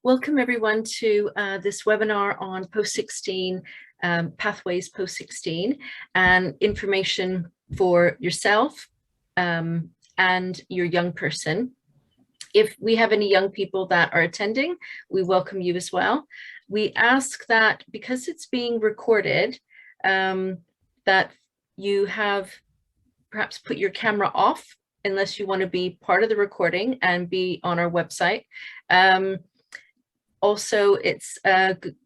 Welcome everyone to this webinar on Post-16, Pathways Post-16, and information for yourself and your young person. If we have any young people that are attending, we welcome you as well. We ask that because it's being recorded, that you have perhaps put your camera off unless you want to be part of the recording and be on our website. Also,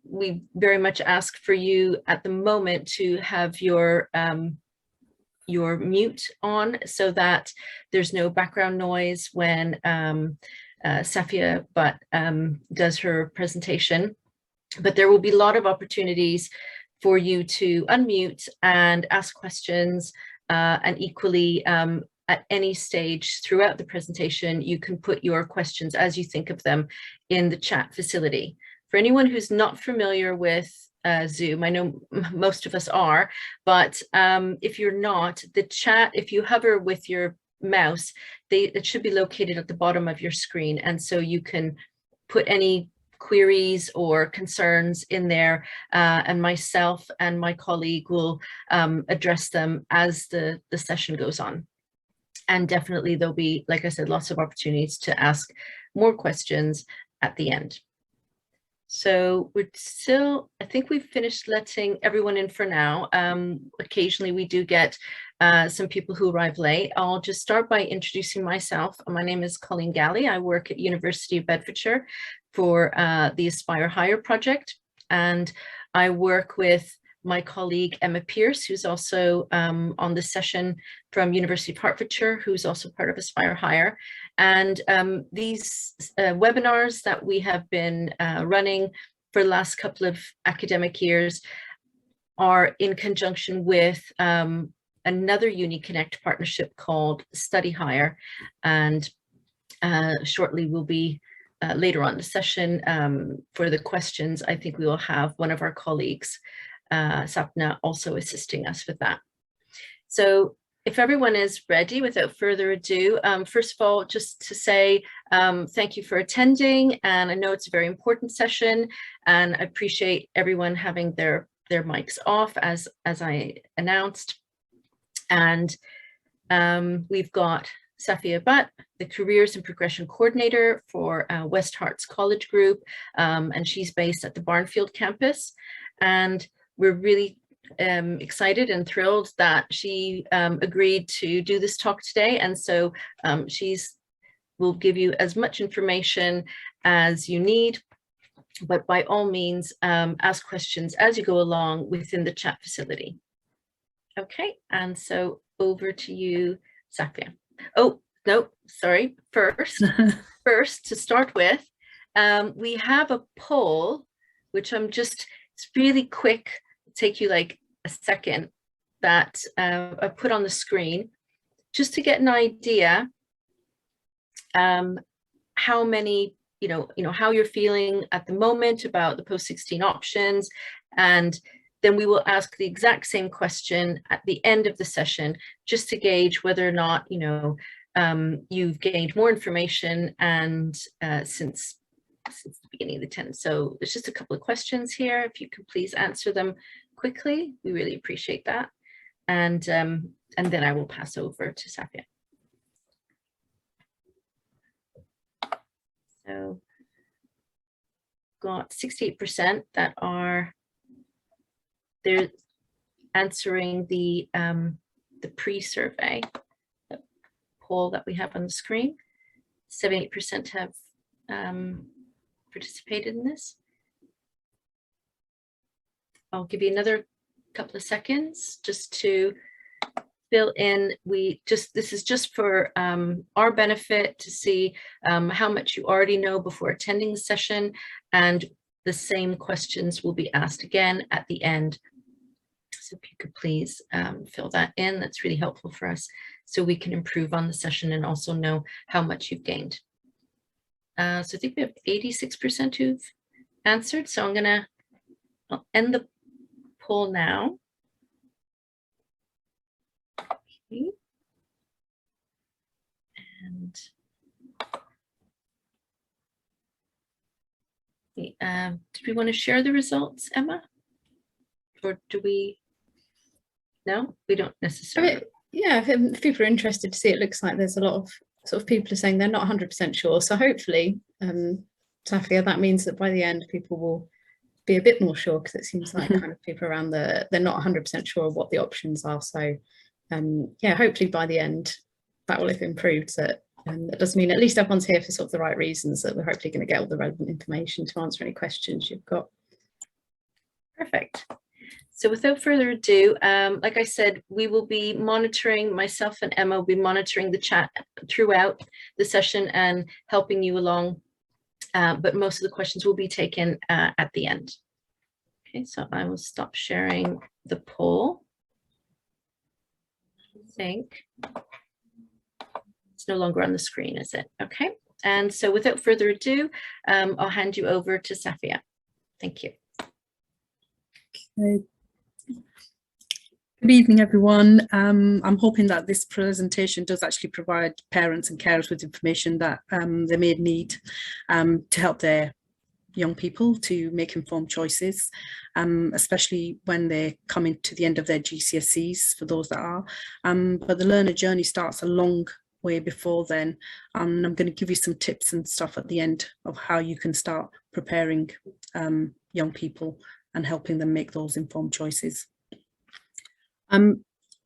we very much ask for you at the moment to have your mute on so that there's no background noise when Safia does her presentation. But there will be a lot of opportunities for you to unmute and ask questions, and equally at any stage throughout the presentation, you can put your questions as you think of them in the chat facility. For anyone who's not familiar with Zoom, I know most of us are, but if you're not, the chat, if you hover with your mouse, it should be located at the bottom of your screen. And so you can put any queries or concerns in there, and myself and my colleague will address them as the session goes on. And definitely there'll be, like I said, lots of opportunities to ask more questions at the end. So we're still, I think we've finished letting everyone in for now. Occasionally we do get some people who arrive late. I'll just start by introducing myself. My name is Colleen Galley. I work at University of Bedfordshire for the Aspire Higher project. And I work with my colleague Emma Pierce, who's also on this session from University of Hertfordshire, who's also part of Aspire Higher. And these webinars that we have been running for the last couple of academic years are in conjunction with another UniConnect partnership called Study Higher. And shortly we'll be later on the session for the questions. I think we will have one of our colleagues, Sapna, also assisting us with that. So if everyone is ready, without further ado, first of all, just to say thank you for attending. And I know it's a very important session, and I appreciate everyone having their mics off as I announced. And we've got Safia Butt, the Careers and Progression Coordinator for West Harts College Group, and she's based at the Barnfield campus. And we're really excited and thrilled that she agreed to do this talk today. And so will give you as much information as you need, but by all means, ask questions as you go along within the chat facility. Okay, and so over to you, Safia. Oh, no, sorry, first to start with, we have a poll, which it's really quick, take you like a second, that I put on the screen just to get an idea how many, how you're feeling at the moment about the post-16 options. And then we will ask the exact same question at the end of the session, just to gauge whether or not, you've gained more information and since the beginning of the 10. So there's just a couple of questions here. If you could please answer them quickly, we really appreciate that. And then I will pass over to Safia. So got 68% that are they're answering the pre-survey poll that we have on the screen. 78% have participated in this. I'll give you another couple of seconds just to fill in. This is just for our benefit to see how much you already know before attending the session, and the same questions will be asked again at the end. So if you could please fill that in, that's really helpful for us so we can improve on the session and also know how much you've gained. So I think we have 86% who've answered. So I'll end the poll now. Okay. And Did we want to share the results, Emma? Or do we? No, we don't necessarily. Yeah, if people are interested to see, it looks like there's a lot of sort of people are saying they're not 100% sure. So hopefully, Safia, that means that by the end, people will be a bit more sure, because it seems like kind of people around they're not 100% sure of what the options are. So yeah, hopefully by the end, that will have improved. That that does mean at least everyone's here for sort of the right reasons, that we're hopefully going to get all the relevant information to answer any questions you've got. Perfect. So without further ado, like I said, we will be monitoring, myself and Emma will be monitoring the chat throughout the session and helping you along, but most of the questions will be taken at the end. Okay, so I will stop sharing the poll. I think it's no longer on the screen, is it? Okay, and so without further ado, I'll hand you over to Safia. Thank you. Okay. Good evening, everyone. I'm hoping that this presentation does actually provide parents and carers with information that they may need to help their young people to make informed choices, especially when they're coming to the end of their GCSEs, for those that are. But the learner journey starts a long way before then. I'm going to give you some tips and stuff at the end of how you can start preparing young people and helping them make those informed choices.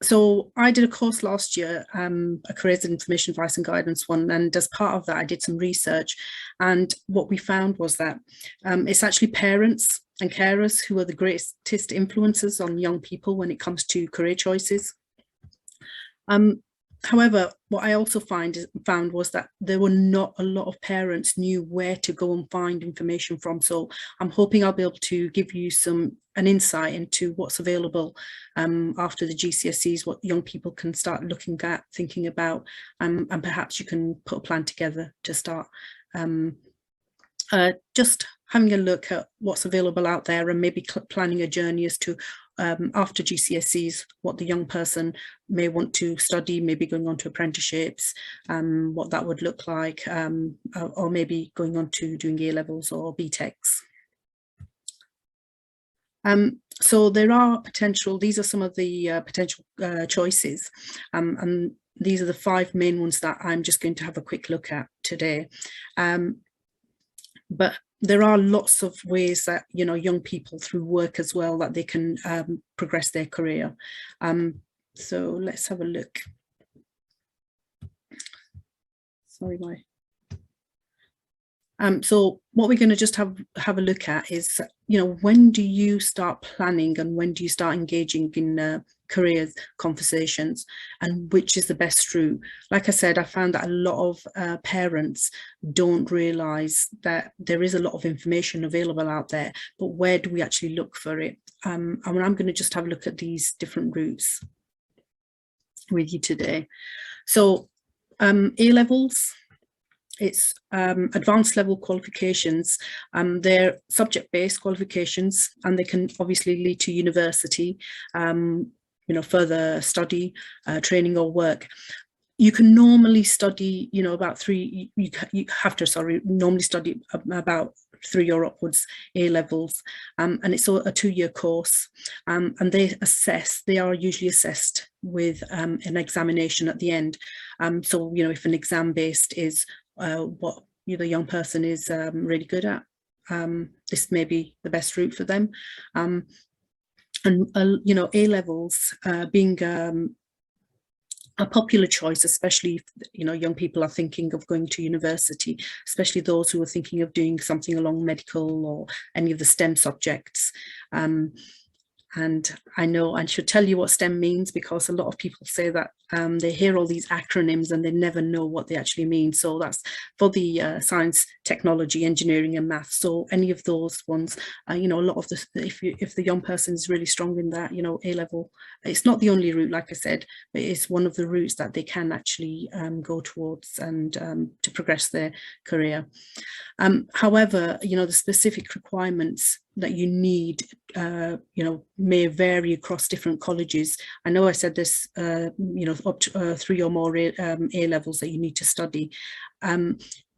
So I did a course last year, a careers and information advice and guidance one, and as part of that I did some research, and what we found was that it's actually parents and carers who are the greatest influences on young people when it comes to career choices. However, what I also found was that there were not a lot of parents knew where to go and find information from. So I'm hoping I'll be able to give you an insight into what's available after the GCSEs, what young people can start looking at, thinking about, and perhaps you can put a plan together to start just having a look at what's available out there, and maybe planning a journey as to after GCSEs, what the young person may want to study, maybe going on to apprenticeships, what that would look like, or maybe going on to doing A-levels or BTECs. So there are these are some of the potential choices, and these are the 5 main ones that I'm just going to have a quick look at today. But there are lots of ways that, you know, young people through work as well, that they can progress their career. So let's have a look. Sorry, so what we're going to just have a look at is, you know, when do you start planning and when do you start engaging in career conversations, and which is the best route? Like I said, I found that a lot of parents don't realise that there is a lot of information available out there, but where do we actually look for it? And I'm going to just have a look at these different routes with you today. So A-levels, it's advanced level qualifications. They're subject-based qualifications, and they can obviously lead to university, you know, further study, training or work. You can normally study, you know, about you have to normally study about 3 or upwards A-levels, and it's a 2-year course, and they are usually assessed with an examination at the end. So, you know, if an exam-based is what the young person is really good at, this may be the best route for them. And you know, A-levels being a popular choice, especially if, you know, young people are thinking of going to university, especially those who are thinking of doing something along medical or any of the STEM subjects. And I know I should tell you what STEM means, because a lot of people say that they hear all these acronyms and they never know what they actually mean. So that's for the science, technology, engineering and maths. So any of those ones, you know, a lot of the, if the young person is really strong in that, you know, A-level, it's not the only route, like I said, but it's one of the routes that they can actually go towards and to progress their career. However, you know, the specific requirements that you need, you know, may vary across different colleges. I know I said this, you know, up to 3 or more A-levels that you need to study.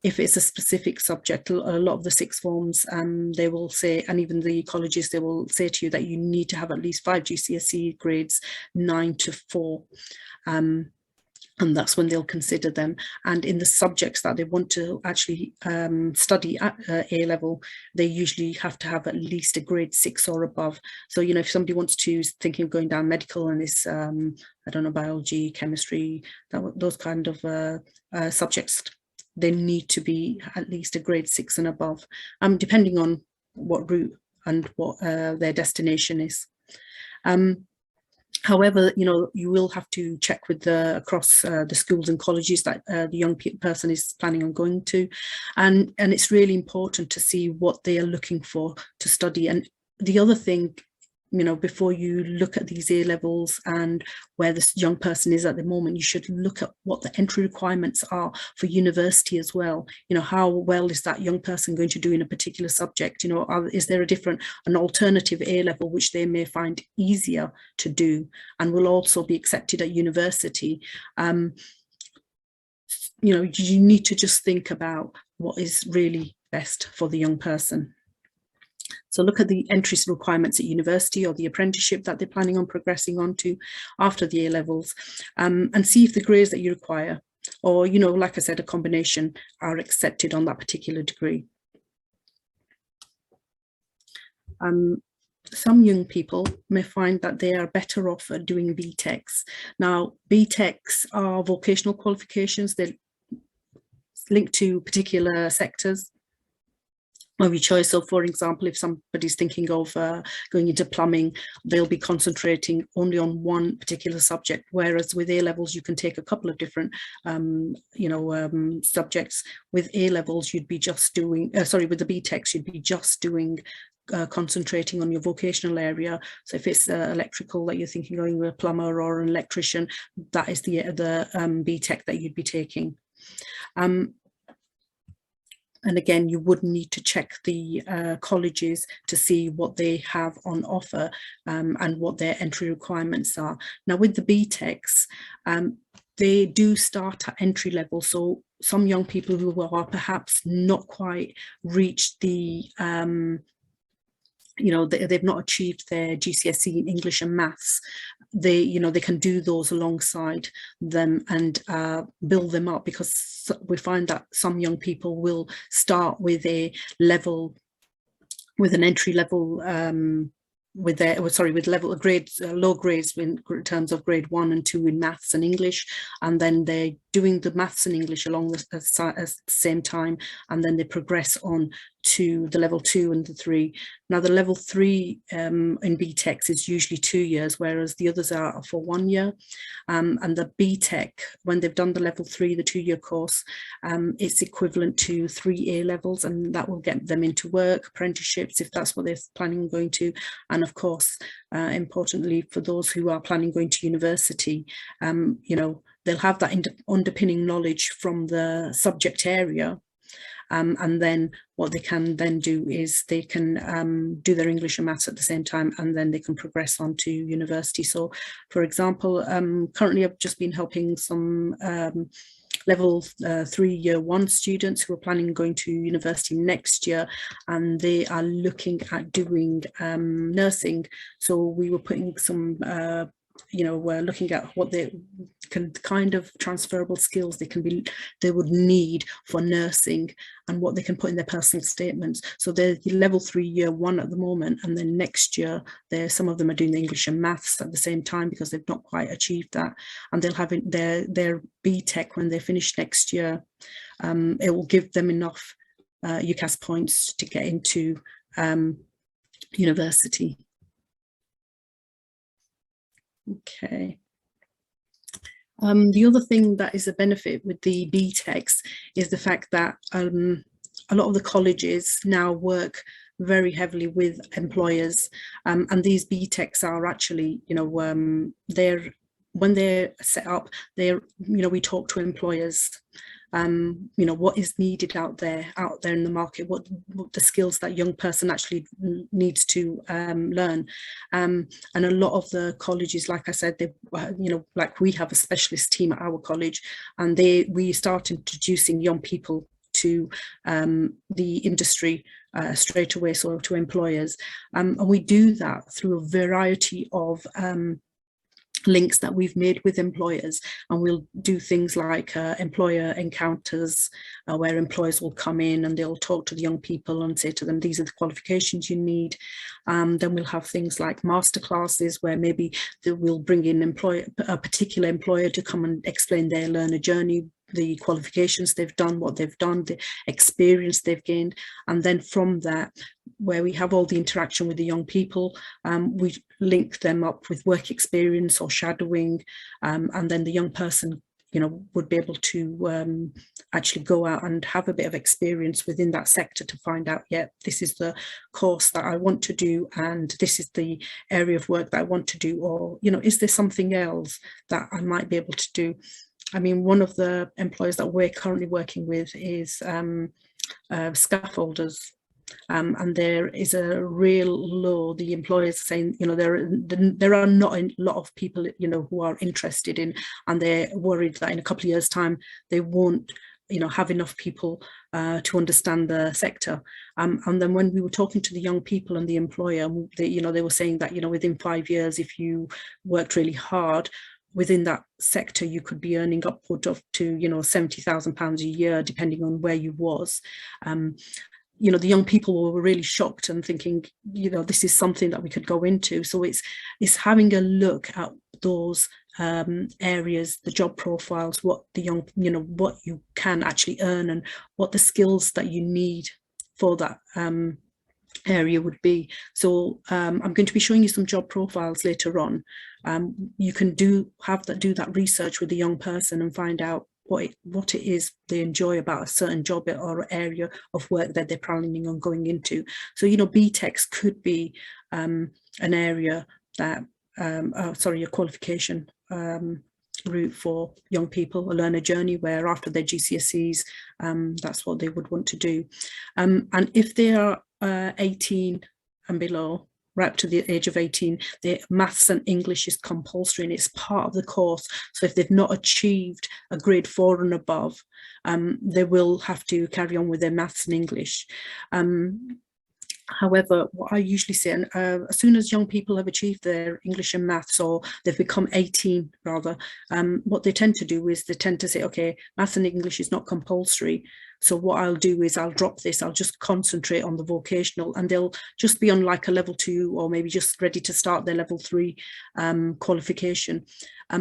if it's a specific subject, a lot of the sixth forms, they will say, and even the colleges, they will say to you that you need to have at least 5 GCSE grades 9 to 4. And that's when they'll consider them. And in the subjects that they want to actually study at A level, they usually have to have at least a grade 6 or above. So, you know, if somebody wants to thinking of going down medical and is, I don't know, biology, chemistry, those kind of subjects, they need to be at least a grade 6 and above, depending on what route and what their destination is. However, you know, you will have to check with across the schools and colleges that the young person is planning on going to, and it's really important to see what they are looking for to study. And the other thing, you know, before you look at these A levels and where this young person is at the moment, you should look at what the entry requirements are for university as well. You know, how well is that young person going to do in a particular subject? You know, is there an alternative A level which they may find easier to do and will also be accepted at university? You know, you need to just think about what is really best for the young person. So look at the entry requirements at university or the apprenticeship that they're planning on progressing on to after the A levels, and see if the grades that you require, or, you know, like I said, a combination, are accepted on that particular degree. Some young people may find that they are better off at doing BTECs. Now, BTECs are vocational qualifications. They're linked to particular sectors of your choice. So, for example, if somebody's thinking of going into plumbing, they'll be concentrating only on one particular subject, whereas with A levels you can take a couple of different subjects. With A levels you'd be just doing with the BTECs you'd be just doing concentrating on your vocational area. So if it's electrical that you're thinking going with a plumber or an electrician, that is the BTEC that you'd be taking. And again, you would need to check the colleges to see what they have on offer and what their entry requirements are. Now, with the BTECs, they do start at entry level. So some young people who are perhaps not quite reached the they've not achieved their GCSE in English and maths, they can do those alongside them and build them up, because we find that some young people will start with an entry level with low grades in terms of grade 1 and 2 in maths and English, and then they're doing the maths and English along the same time, and then they progress on to the level 2 and the 3. Now the level 3 in BTECs is usually 2 years, whereas the others are for 1 year, and the BTEC, when they've done the level 3, the 2-year course, it's equivalent to 3 A levels, and that will get them into work, apprenticeships if that's what they're planning on going to, and of course importantly for those who are planning going to university, they'll have that underpinning knowledge from the subject area. And then what they can then do is they can do their English and maths at the same time, and then they can progress on to university. So, for example, currently I've just been helping some level 3 year 1 students who are planning on going to university next year, and they are looking at doing nursing. So we were putting some we're looking at what they can kind of transferable skills they would need for nursing, and what they can put in their personal statements. So they're level 3 year 1 at the moment, and then next year some of them are doing the English and maths at the same time because they've not quite achieved that, and they'll have their BTEC when they finish next year. It will give them enough UCAS points to get into university. Okay. The other thing that is a benefit with the BTECs is the fact that a lot of the colleges now work very heavily with employers, and these BTECs are actually, when they're set up, we talk to employers. What is needed out there in the market, what the skills that young person actually needs to learn, and a lot of the colleges, like I said, like we have a specialist team at our college, and we start introducing young people to the industry straight away, so to employers. And we do that through a variety of links that we've made with employers, and we'll do things like employer encounters where employers will come in and they'll talk to the young people and say to them, these are the qualifications you need. Then we'll have things like masterclasses where maybe we'll bring in a particular employer to come and explain their learner journey, the qualifications they've done, what they've done, the experience they've gained. And then from that, where we have all the interaction with the young people, we link them up with work experience or shadowing, and then the young person, you know, would be able to actually go out and have a bit of experience within that sector to find out, yeah, this is the course that I want to do, and this is the area of work that I want to do, or, you know, is there something else that I might be able to do? I mean, one of the employers that we're currently working with is scaffolders. And there is a real low, the employers saying, you know, there are not a lot of people, you know, who are interested in, and they're worried that in a couple of years' time, they won't, you know, have enough people to understand the sector. And then when we were talking to the young people and the employer, they, you know, they were saying that, you know, within 5 years, if you worked really hard within that sector, you could be earning upward of to, you know, £70,000 a year, depending on where you was. You know, the young people were really shocked and thinking, you know, this is something that we could go into. So it's having a look at those areas, the job profiles, what the young, you know, what you can actually earn and what the skills that you need for that area would be. So I'm going to be showing you some job profiles later on. You can do that research with the young person and find out what it is they enjoy about a certain job or area of work that they're planning on going into. So, you know, BTECs could be an area that, a qualification route for young people, a learner journey where after their GCSEs, that's what they would want to do. And if they are 18 and below, right up to the age of 18, the maths and English is compulsory and it's part of the course. So if they've not achieved a grade 4 and above, they will have to carry on with their maths and English. However, what I usually say, as soon as young people have achieved their English and maths, or they've become 18 rather, what they tend to do is they tend to say, okay, maths and English is not compulsory. So what I'll do is I'll drop this, I'll just concentrate on the vocational, and they'll just be on like a level 2 or maybe just ready to start their level 3 qualification.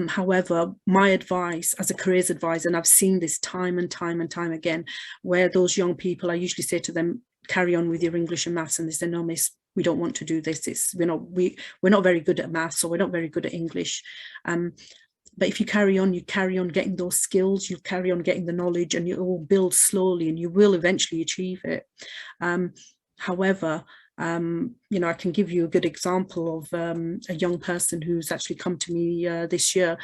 However, my advice as a careers advisor, and I've seen this time and time and time again, where those young people, I usually say to them, carry on with your English and maths, and they say, no, miss, we don't want to do this. It's, you know, we're not very good at maths, or we're not very good at English. But if you carry on getting those skills, you carry on getting the knowledge, and you will build slowly and you will eventually achieve it. However, you know, I can give you a good example of a young person who's actually come to me this year.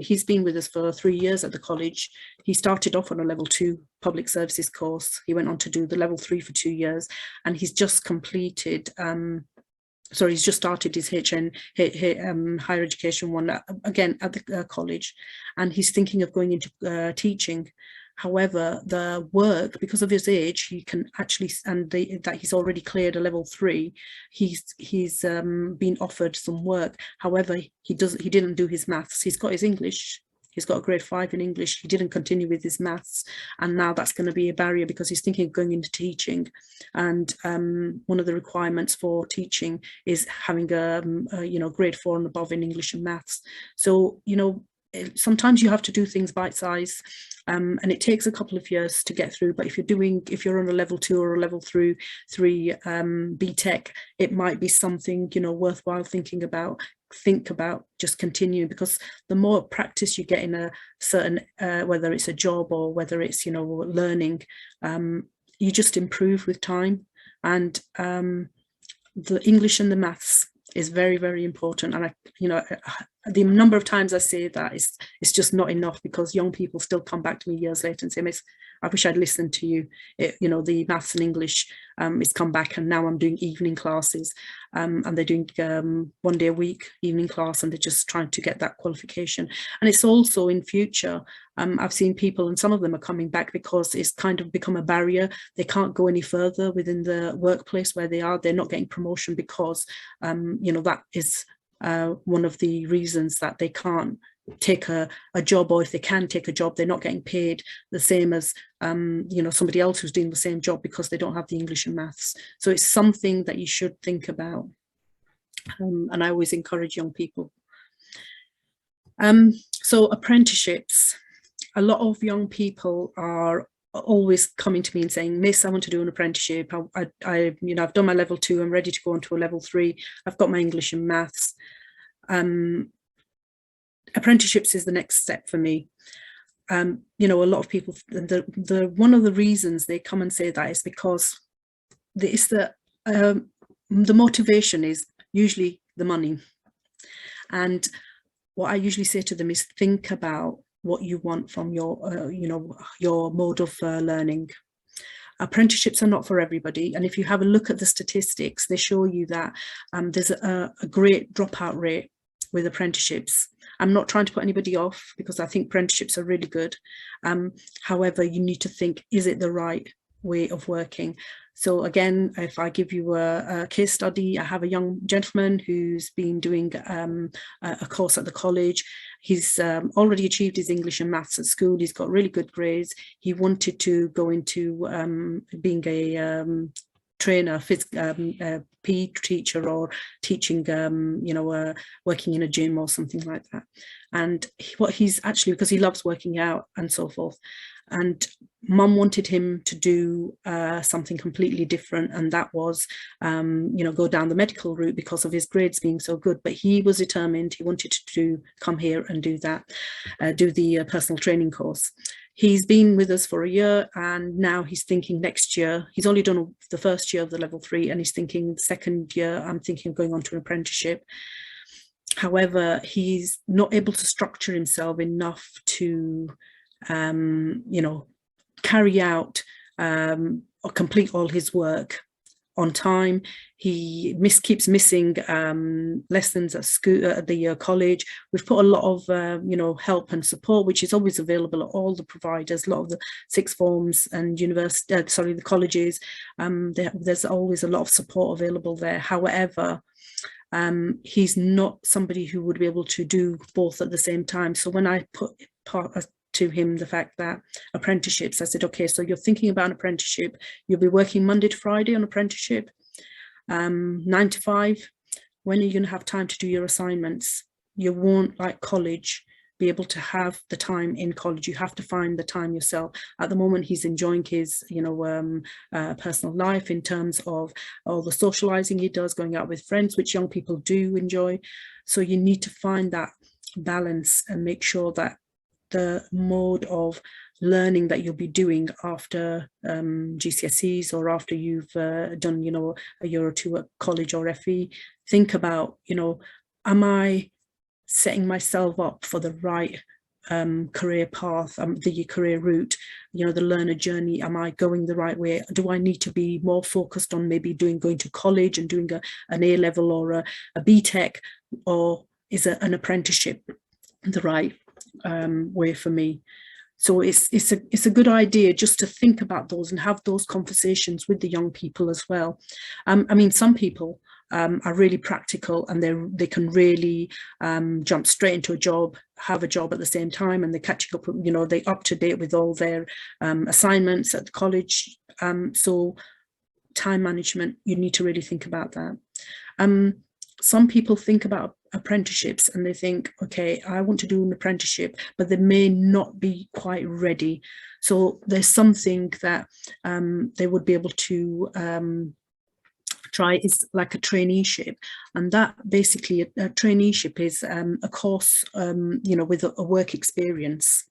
He's been with us for 3 years at the college. He started off on a level 2 public services course. He went on to do the level 3 for 2 years, and he's just completed he's just started his higher education one again at the college, and he's thinking of going into teaching. However, the work, because of his age, he can actually, and that he's already cleared a level 3, he's been offered some work. However, he didn't do his maths. He's got his English. He's got a grade 5 in English. He didn't continue with his maths, and now that's going to be a barrier because he's thinking of going into teaching. And one of the requirements for teaching is having a grade 4 and above in English and maths. So, you know, sometimes you have to do things bite size, and it takes a couple of years to get through. But if you're on a level 2 or a level 3 BTEC, it might be something, you know, worthwhile thinking about. Think about just continuing, because the more practice you get in a certain whether it's a job or whether it's, you know, learning, you just improve with time. And the English and the maths is very, very important. And the number of times I say that is, it's just not enough, because young people still come back to me years later and say, Miss, I wish I'd listened to you. The maths and English is come back, and now I'm doing evening classes, and they're doing 1 day a week evening class, and they're just trying to get that qualification. And it's also in future, I've seen people, and some of them are coming back because it's kind of become a barrier. They can't go any further within the workplace where they are. They're not getting promotion because, that is one of the reasons that they can't take a job, or if they can take a job, they're not getting paid the same as somebody else who's doing the same job, because they don't have the English and maths. So it's something that you should think about, and I always encourage young people. So apprenticeships, a lot of young people are always coming to me and saying, Miss, I want to do an apprenticeship. I've done my level 2, I'm ready to go on to a level 3, I've got my English and maths. Apprenticeships is the next step for me. A lot of people, one of the reasons they come and say that is because the motivation is usually the money. And what I usually say to them is, think about what you want from your mode of learning. Apprenticeships are not for everybody, and if you have a look at the statistics, they show you that there's a great dropout rate with apprenticeships. I'm not trying to put anybody off, because I think apprenticeships are really good. However, you need to think, is it the right way of working? So again, if I give you a case study, I have a young gentleman who's been doing a course at the college. He's already achieved his English and maths at school. He's got really good grades. He wanted to go into being a trainer, PE teacher, or teaching, working in a gym or something like that. And what he's actually, because he loves working out and so forth, and mum wanted him to do something completely different, and that was go down the medical route because of his grades being so good. But he was determined, he wanted to come here and do that, do the personal training course. He's been with us for a year, and now he's thinking next year, he's only done the first year of the level 3, and he's thinking second year, I'm thinking of going on to an apprenticeship. However, he's not able to structure himself enough to carry out or complete all his work on time. He keeps missing lessons at school, at the college. We've put a lot of help and support, which is always available at all the providers, a lot of the sixth forms and the colleges. There's always a lot of support available there. However, he's not somebody who would be able to do both at the same time. So when I put to him the fact that apprenticeships, I said, okay, so you're thinking about an apprenticeship, you'll be working Monday to Friday on apprenticeship, 9 to 5. When are you going to have time to do your assignments? You won't, like college, be able to have the time in college. You have to find the time yourself. At the moment, he's enjoying his personal life in terms of all the socializing he does, going out with friends, which young people do enjoy. So you need to find that balance and make sure that the mode of learning that you'll be doing after GCSEs, or after you've done a year or two at college or FE, think about, am I setting myself up for the right career path, the career route, the learner journey? Am I going the right way? Do I need to be more focused on maybe going to college and doing an A level or a BTEC, or is an apprenticeship the right way for me? So it's a good idea just to think about those and have those conversations with the young people as well. I mean, some people are really practical, and they can really jump straight into a job, have a job at the same time, and they're catching up, they're up to date with all their assignments at the college. So time management, you need to really think about that. Some people think about apprenticeships and they think, okay, I want to do an apprenticeship, but they may not be quite ready. So there's something that they would be able to try, is like a traineeship. And that basically, a traineeship is a course, with a work experience.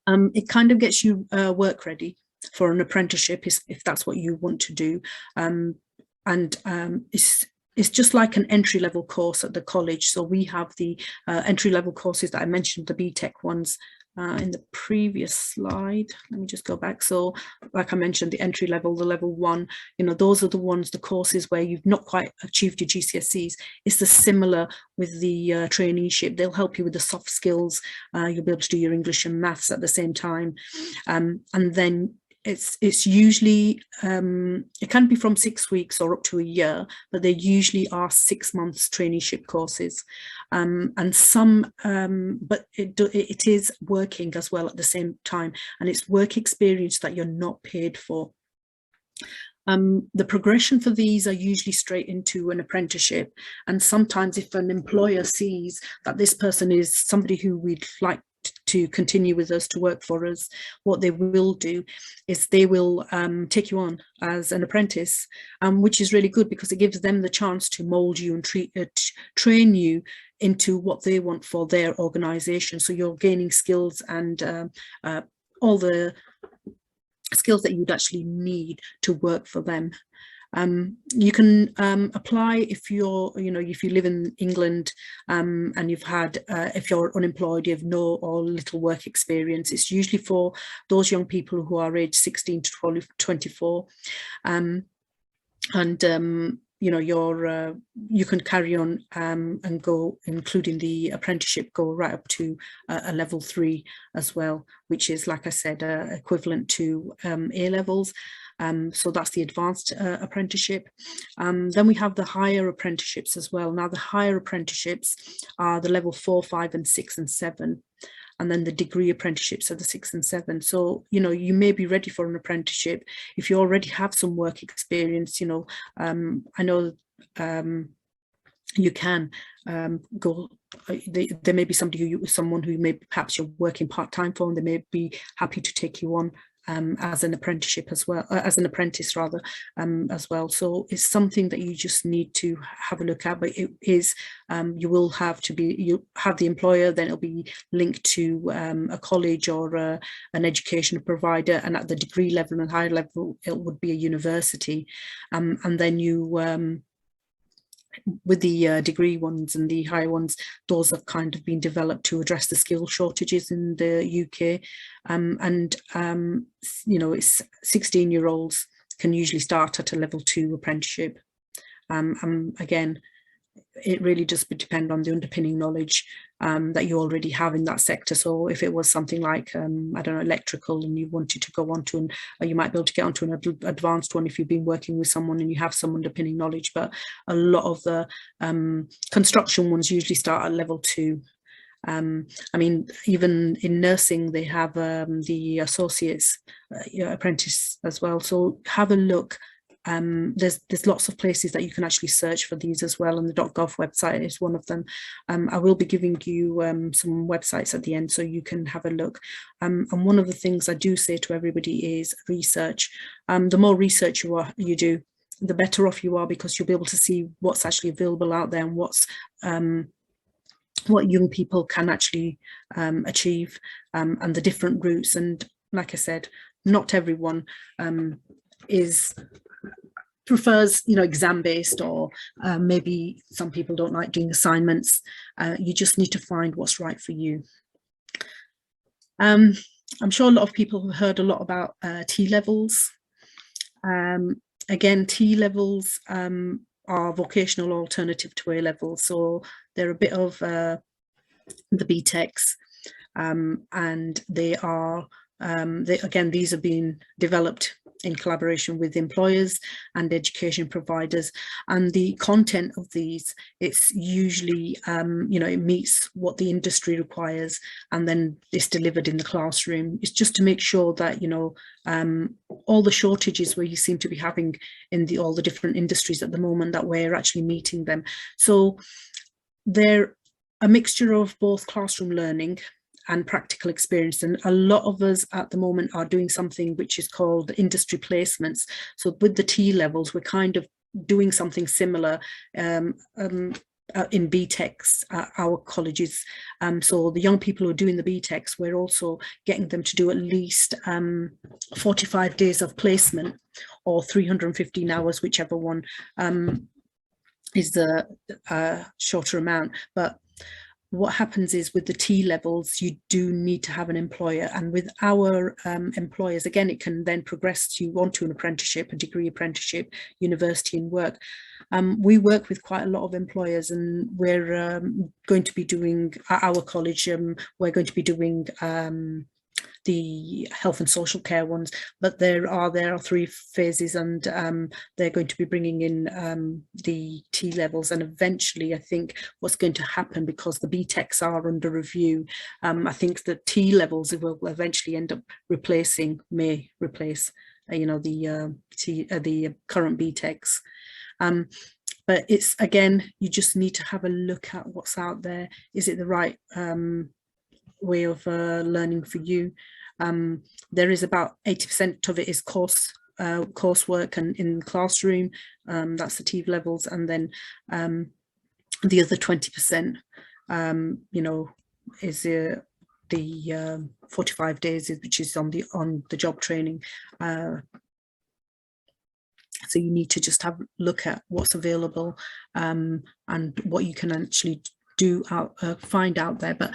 It kind of gets you work ready for an apprenticeship, if that's what you want to do. And it's just like an entry-level course at the college. So we have the entry-level courses that I mentioned, the BTEC ones, in the previous slide. Let me just go back. So like I mentioned, the entry level, the level 1, you know, those are the ones, the courses where you've not quite achieved your GCSEs. It's the similar with the traineeship. They'll help you with the soft skills. You'll be able to do your English and maths at the same time. And then it's usually, it can be from 6 weeks or up to a year, but they usually are 6 months traineeship courses. And some, but it is working as well at the same time, and it's work experience that you're not paid for. The progression for these are usually straight into an apprenticeship, and sometimes if an employer sees that this person is somebody who we'd like to continue with us, to work for us, what they will do is they will take you on as an apprentice, which is really good because it gives them the chance to mold you and train you into what they want for their organization. So you're gaining skills and all the skills that you'd actually need to work for them. You can apply if you're, you know, if you live in England and you've had, if you're unemployed, you have no or little work experience. It's usually for those young people who are aged 16 to 24. You know, you can carry on and go, including the apprenticeship, go right up to a level 3 as well, which is, like I said, equivalent to A levels. So that's the advanced apprenticeship. Then we have the higher apprenticeships as well. Now the higher apprenticeships are the level 4, 5 and 6 and 7. And then the degree apprenticeships are the 6 and 7. So, you know, you may be ready for an apprenticeship if you already have some work experience. You know, I know you can go, there may be someone who may, perhaps you're working part-time for, and they may be happy to take you on as an apprenticeship as well, as an apprentice rather, as well. So it's something that you just need to have a look at, but it is, you will have to be, you have the employer, then it'll be linked to a college or an education provider, and at the degree level and higher level, it would be a university. And then you, with the degree ones and the higher ones, those have kind of been developed to address the skill shortages in the UK. You know, it's 16-year-olds can usually start at a level 2 apprenticeship. Again, it really does depend on the underpinning knowledge that you already have in that sector. So if it was something like, I don't know, electrical, and you wanted to go on to, you might be able to get onto an advanced one if you've been working with someone and you have some underpinning knowledge. But a lot of the construction ones usually start at level 2. I mean, even in nursing, they have the associates apprentice as well. So have a look. There's lots of places that you can actually search for these as well, and the .gov website is one of them. I will be giving you some websites at the end so you can have a look. And one of the things I do say to everybody is research. The more research you do, the better off you are, because you'll be able to see what's actually available out there and what's what young people can actually achieve, and the different routes. And like I said, not everyone prefers, you know, exam-based, or maybe some people don't like doing assignments. You just need to find what's right for you. I'm sure a lot of people have heard a lot about T-levels. Again, T-levels are vocational alternative to A-levels, so they're a bit of the BTECs, and they are, again, these have been developed in collaboration with employers and education providers, and the content of these, it's usually, you know, it meets what the industry requires, and then it's delivered in the classroom. It's just to make sure that, you know, all the shortages where you seem to be having in all the different industries at the moment, that we're actually meeting them. So they're a mixture of both classroom learning and practical experience, and a lot of us at the moment are doing something which is called industry placements. So with the T levels, we're kind of doing something similar in BTECs at our colleges. So the young people who are doing the BTECs, we're also getting them to do at least 45 days of placement, or 315 hours, whichever one. is a shorter amount. But what happens is with the T levels, you do need to have an employer. And with our employers, again, it can then progress you onto an apprenticeship, a degree apprenticeship, university and work. We work with quite a lot of employers, and we're going to be doing, at our college, we're going to be doing the health and social care ones, but there are 3 phases, and they're going to be bringing in the T levels. And eventually I think what's going to happen, because the BTECs are under review, I think the T levels will eventually end up may replace you know, the current BTECs. But it's, again, you just need to have a look at what's out there. Is it the right way of learning for you? There is about 80% of it is coursework and in the classroom. That's the T levels, and then the other 20%, you know, is the 45 days, which is on the job training. So you need to just have a look at what's available and what you can actually find out there. But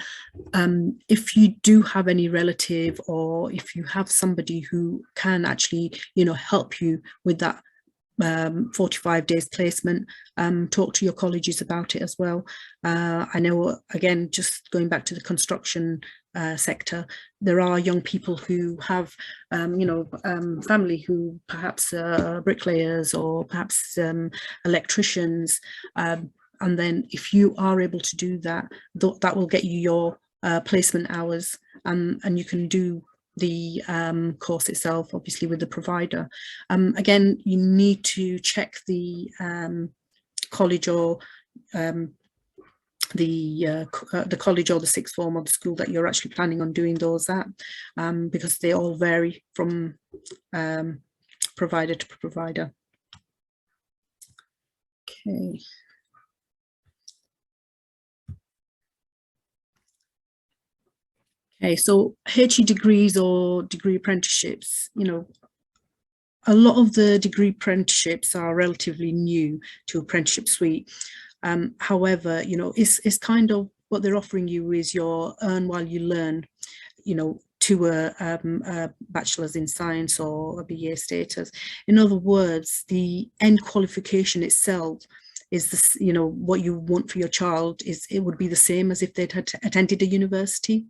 if you do have any relative, or if you have somebody who can actually, you know, help you with that 45 days placement, talk to your colleges about it as well. I know, again, just going back to the construction sector, there are young people who have you know, family who perhaps bricklayers, or perhaps electricians, and then if you are able to do that, that will get you your placement hours, and you can do the course itself, obviously, with the provider. Again, you need to check the college, or the college or the sixth form or the school that you're actually planning on doing those at, because they all vary from provider to provider. Okay. Okay, so HE degrees or degree apprenticeships, you know, a lot of the degree apprenticeships are relatively new to Apprenticeship Suite. However, you know, it's kind of what they're offering you is your earn while you learn, you know, to a bachelor's in science or a BA status. In other words, the end qualification itself is this, you know, what you want for your child is, it would be the same as if they'd had attended a university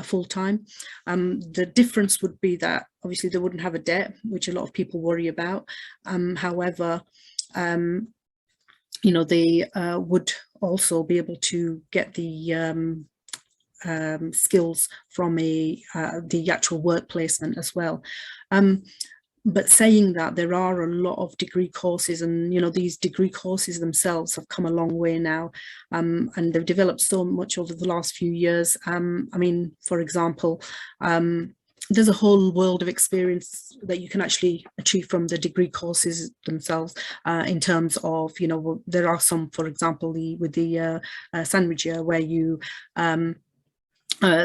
full time. The difference would be that obviously they wouldn't have a debt, which a lot of people worry about. However, you know, they would also be able to get the skills from the actual work placement as well. But saying that, there are a lot of degree courses, and you know, these degree courses themselves have come a long way now, and they've developed so much over the last few years. I mean, for example, there's a whole world of experience that you can actually achieve from the degree courses themselves, in terms of, you know, there are some, for example, with the sandwich year, where you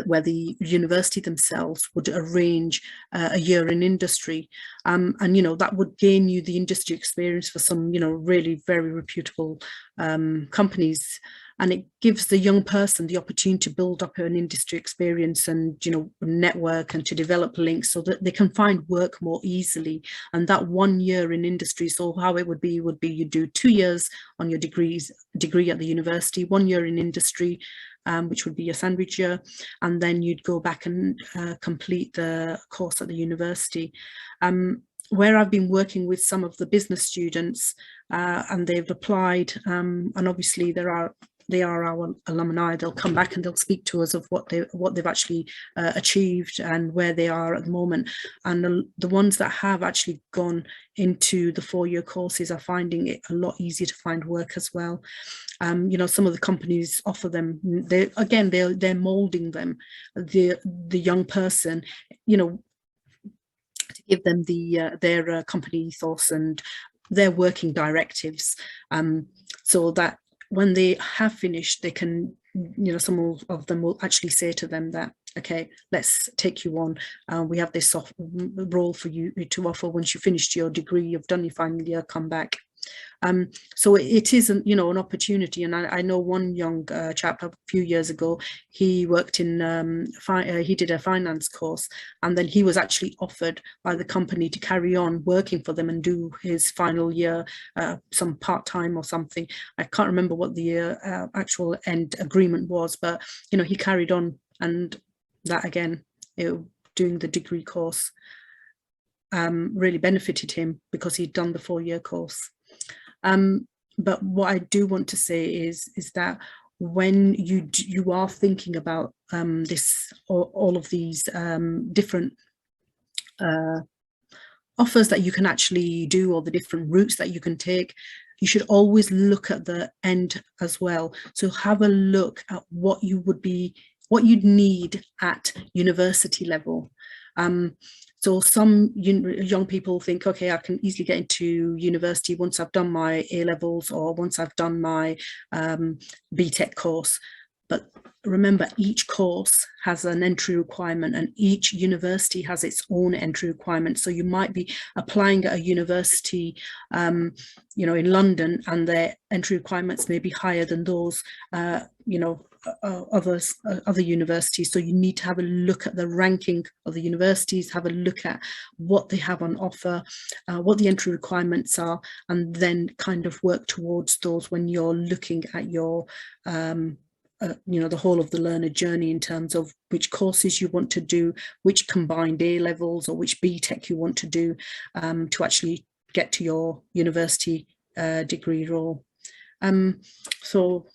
where the university themselves would arrange a year in industry, and you know, that would gain you the industry experience for some, you know, really very reputable companies, and it gives the young person the opportunity to build up an industry experience and, you know, network, and to develop links so that they can find work more easily. And that 1 year in industry, so how it would be you do 2 years on your degree at the university, 1 year in industry, which would be a sandwich year, and then you'd go back and complete the course at the university. Where I've been working with some of the business students, and they've applied, and obviously they are our alumni, they'll come back and they'll speak to us of what they've actually achieved and where they are at the moment. And the ones that have actually gone into the 4-year courses are finding it a lot easier to find work as well. You know, some of the companies offer them, they're molding them, the young person, you know, to give them their company ethos and their working directives, so that when they have finished, they can, you know, some of them will actually say to them that, okay, let's take you on. We have this role for you to offer. Once you finished your degree, you've done your final year, come back. So it isn't, you know, an opportunity. And I know one young chap a few years ago, he worked in, he did a finance course, and then he was actually offered by the company to carry on working for them and do his final year, some part-time or something. I can't remember what the actual end agreement was, but, you know, he carried on, and that again, doing the degree course really benefited him because he'd done the 4-year course. But what I do want to say is that when you are thinking about this, all of these different offers that you can actually do, or the different routes that you can take, you should always look at the end as well. So have a look at what you'd need at university level. So some young people think, okay, I can easily get into university once I've done my A-levels or once I've done my BTEC course. But remember, each course has an entry requirement, and each university has its own entry requirement. So you might be applying at a university, you know, in London, and their entry requirements may be higher than those, you know, other universities. So you need to have a look at the ranking of the universities, have a look at what they have on offer, what the entry requirements are, and then kind of work towards those when you're looking at your you know, the whole of the learner journey in terms of which courses you want to do, which combined A-levels or which BTEC you want to do to actually get to your university degree role. So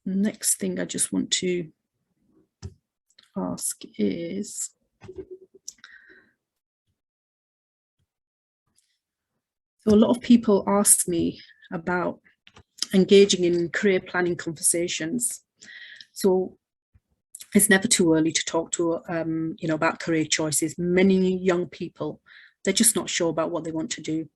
next thing I just want to ask is, so a lot of people ask me about engaging in career planning conversations. So it's never too early to talk to, you know, about career choices. Many young people, they're just not sure about what they want to do.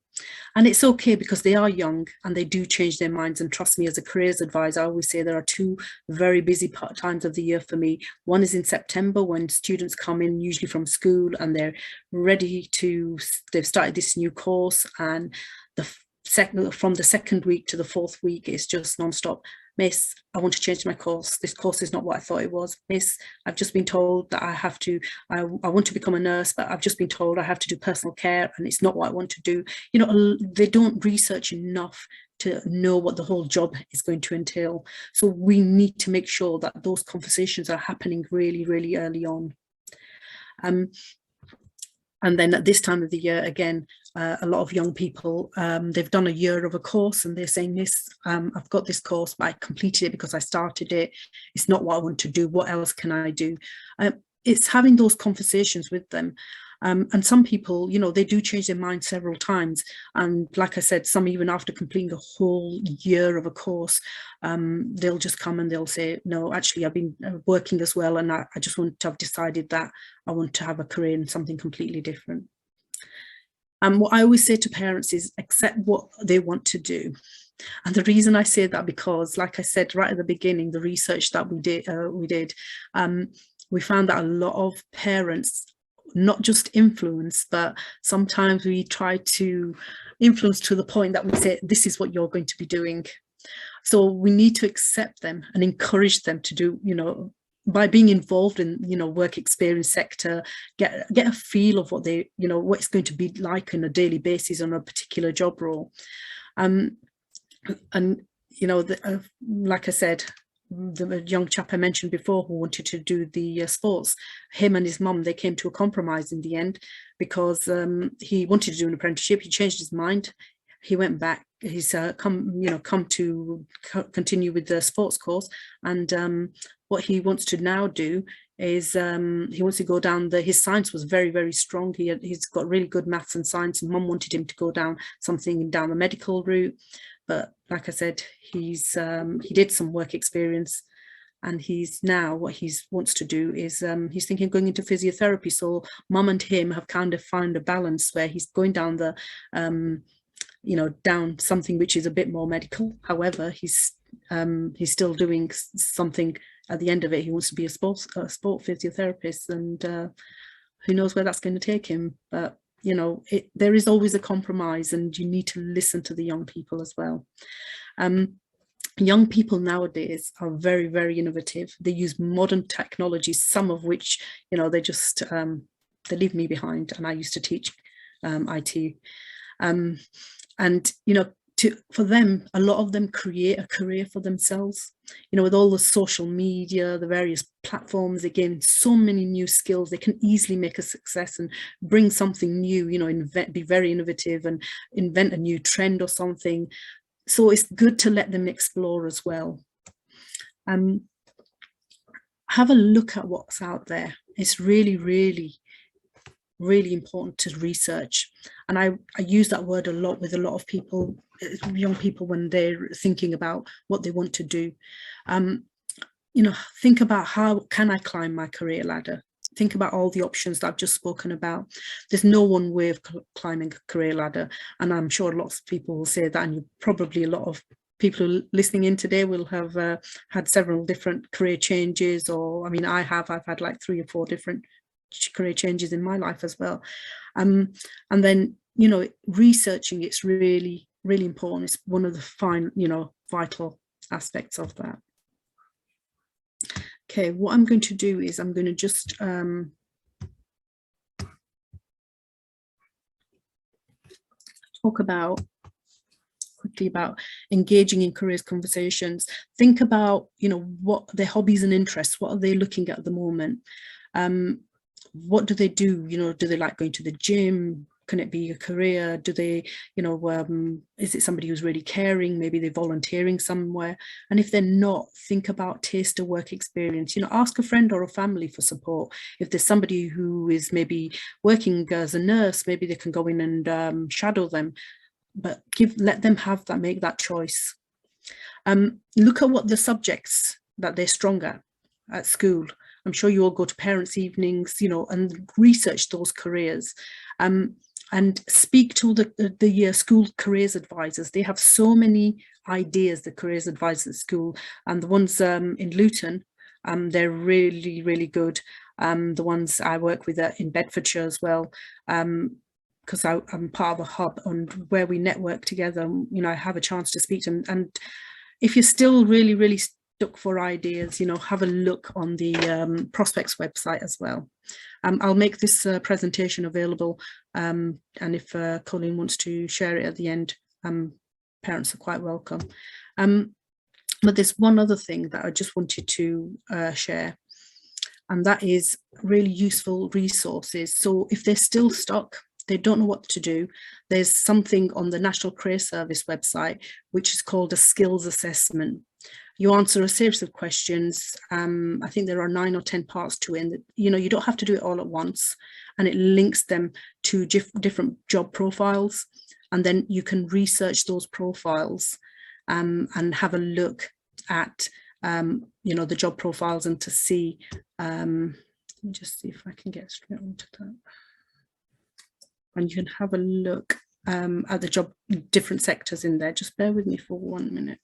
And it's okay, because they are young and they do change their minds. And trust me, as a careers advisor, I always say there are 2 very busy times of the year for me. One is in September, when students come in, usually from school, and they're ready to, they've started this new course, and from the 2nd week to the 4th week, it's just non-stop. Miss, I want to change my course. This course is not what I thought it was. Miss, I've just been told that I have to, I want to become a nurse, but I've just been told I have to do personal care, and it's not what I want to do. You know, they don't research enough to know what the whole job is going to entail. So we need to make sure that those conversations are happening really, really early on. And then at this time of the year, again, a lot of young people, they've done a year of a course, and they're saying, this, I've got this course, but I completed it because I started it. It's not what I want to do. What else can I do? It's having those conversations with them. And some people, you know, they do change their mind several times. And like I said, some even after completing a whole year of a course, they'll just come and they'll say, no, actually, I've been working as well, and I just want to have decided that I want to have a career in something completely different. And what I always say to parents is accept what they want to do. And the reason I say that, because like I said right at the beginning, the research that we did, we found that a lot of parents not just influence, but sometimes we try to influence to the point that we say, this is what you're going to be doing. So we need to accept them and encourage them to do, you know, by being involved in, you know, work experience sector, get a feel of what they, you know, what it's going to be like on a daily basis on a particular job role. And you know, like I said, the young chap I mentioned before who wanted to do the sports, him and his mum, they came to a compromise in the end, because he wanted to do an apprenticeship. He changed his mind. He went back. He's come to continue with the sports course, and what he wants to now do is he wants to go down his science was very, very strong. He's got really good maths and science, and mum wanted him to go down the medical route. But like I said, he did some work experience, and he's now, what he wants to do is he's thinking of going into physiotherapy. So mum and him have kind of found a balance where he's going down the down something which is a bit more medical. However, he's still doing something at the end of it. He wants to be a sport physiotherapist, and who knows where that's going to take him. But you know, there is always a compromise, and you need to listen to the young people as well. Young people nowadays are very, very innovative. They use modern technologies, some of which, you know, they just they leave me behind. And I used to teach IT, and you know, for them, a lot of them create a career for themselves. You know, with all the social media, the various platforms, they gain so many new skills. They can easily make a success and bring something new, you know, be very innovative and invent a new trend or something. So it's good to let them explore as well. Have a look at what's out there. It's really, really, really important to research. And I use that word a lot with a lot of people, young people, when they're thinking about what they want to do. You know, think about, how can I climb my career ladder? Think about all the options that I've just spoken about. There's no one way of climbing a career ladder. And I'm sure lots of people will say that, and probably a lot of people listening in today will have had several different career changes, or I mean, I've had like 3 or 4 different career changes in my life as well. And then, you know, researching, it's really, really important. It's one of the vital aspects of that. Okay, what I'm going to do is I'm going to just talk quickly about engaging in careers conversations. Think about, you know, what their hobbies and interests, what are they looking at the moment? What do they do? You know, do they like going to the gym? Can it be a career? Do they, you know, is it somebody who's really caring? Maybe they're volunteering somewhere. And if they're not, think about taste of work experience. You know, ask a friend or a family for support. If there's somebody who is maybe working as a nurse, maybe they can go in and shadow them. But let them make that choice. Look at what the subjects that they're strong at school. I'm sure you all go to parents' evenings, you know, and research those careers. And speak to the school careers advisors. They have so many ideas, the careers advisors at school, and the ones in Luton, they're really, really good. The ones I work with in Bedfordshire as well, because I'm part of a hub and where we network together. You know, I have a chance to speak to them. And if you're still really, really stuck for ideas, you know, have a look on the Prospects website as well. I'll make this presentation available, and if Colleen wants to share it at the end, parents are quite welcome. But there's one other thing that I just wanted to share, and that is really useful resources. So if they're still stuck, they don't know what to do, there's something on the National Career Service website which is called a skills assessment. You answer a series of questions. I think there are 9 or 10 parts to it. And, you know, you don't have to do it all at once. And it links them to different job profiles. And then you can research those profiles and have a look at, you know, the job profiles, and to see, let me just see if I can get straight onto that. And you can have a look at the job, different sectors in there. Just bear with me for 1 minute.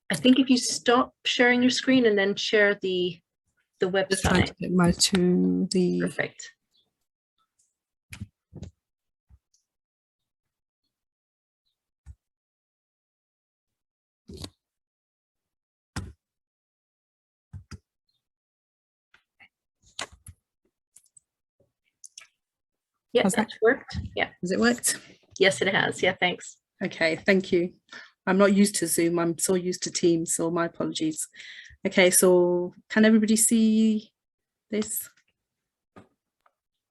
I think if you stop sharing your screen and then share the website. Just trying to get to the Perfect. Yeah, that's worked. Yeah. Has it worked? Yes, it has. Yeah, thanks. Okay, thank you. I'm not used to Zoom. I'm so used to Teams, so my apologies. Okay, so can everybody see this?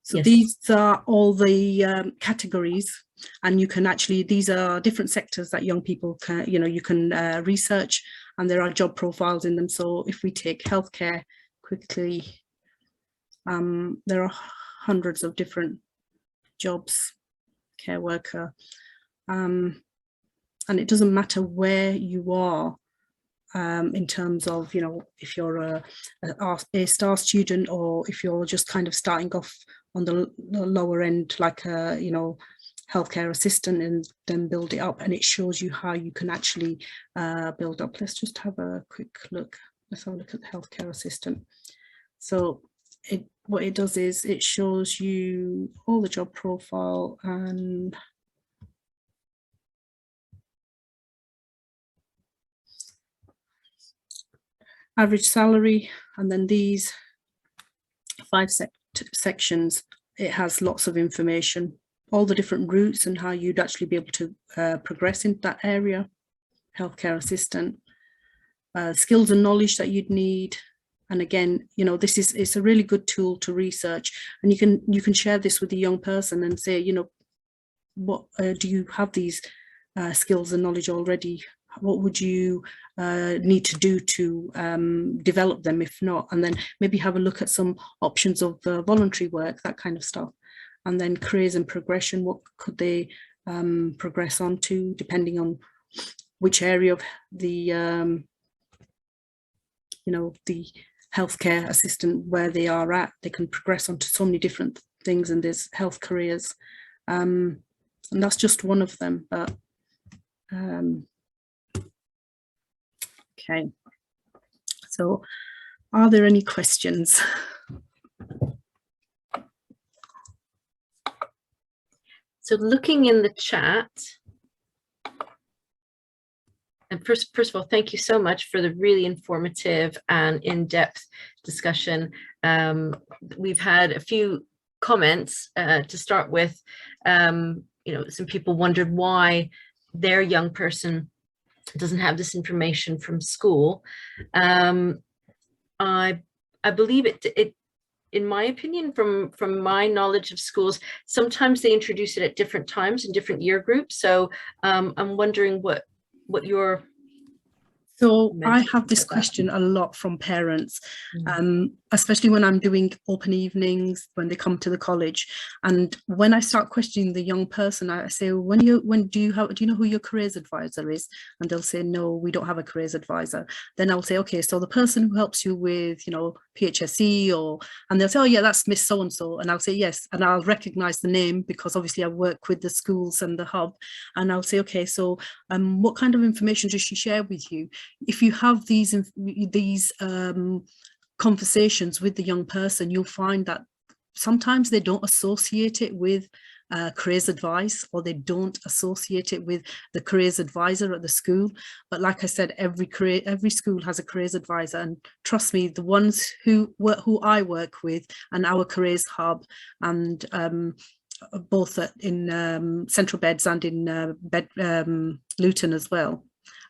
So Yes. these are all the categories, and you can actually, these are different sectors that young people can, you can research, and there are job profiles in them. So if we take healthcare quickly, there are hundreds of different jobs, care worker, and it doesn't matter where you are in terms of, if you're a star student, or if you're just kind of starting off on the lower end, like a, healthcare assistant, and then build it up, and it shows you how you can actually build up. Let's just have a quick look. Let's have a look at the healthcare assistant. So what it does is it shows you all the job profile and average salary, and then these 5 sections. It has lots of information, all the different routes and how you'd actually be able to progress in that area. Healthcare assistant, skills and knowledge that you'd need. And again, it's a really good tool to research, and you can share this with a young person and say, what do you have these skills and knowledge already? What would you need to do to develop them, if not? And then maybe have a look at some options of voluntary work, that kind of stuff. And then careers and progression, what could they progress on to, depending on which area of the the healthcare assistant where they are at. They can progress onto so many different things, and there's health careers, and that's just one of them. But okay, so are there any questions? So looking in the chat, and first of all, thank you so much for the really informative and in-depth discussion. We've had a few comments to start with. Some people wondered why their young person doesn't have this information from school. I believe it in my opinion, from my knowledge of schools, sometimes they introduce it at different times in different year groups. So I'm wondering what your... So I have this question a lot from parents, especially when I'm doing open evenings, when they come to the college. And when I start questioning the young person, I say, do you know who your careers advisor is? And they'll say, no, we don't have a careers advisor. Then I'll say, okay, so the person who helps you with, PHSE, and they'll say, oh yeah, that's Miss So-and-so. And I'll say, yes. And I'll recognize the name because obviously I work with the schools and the hub. And I'll say, okay, so what kind of information does she share with you? If you have these conversations with the young person, you'll find that sometimes they don't associate it with careers advice, or they don't associate it with the careers advisor at the school. But like I said, every school has a careers advisor, and trust me, the ones who I work with and our careers hub, and both in Central Beds and in Luton as well.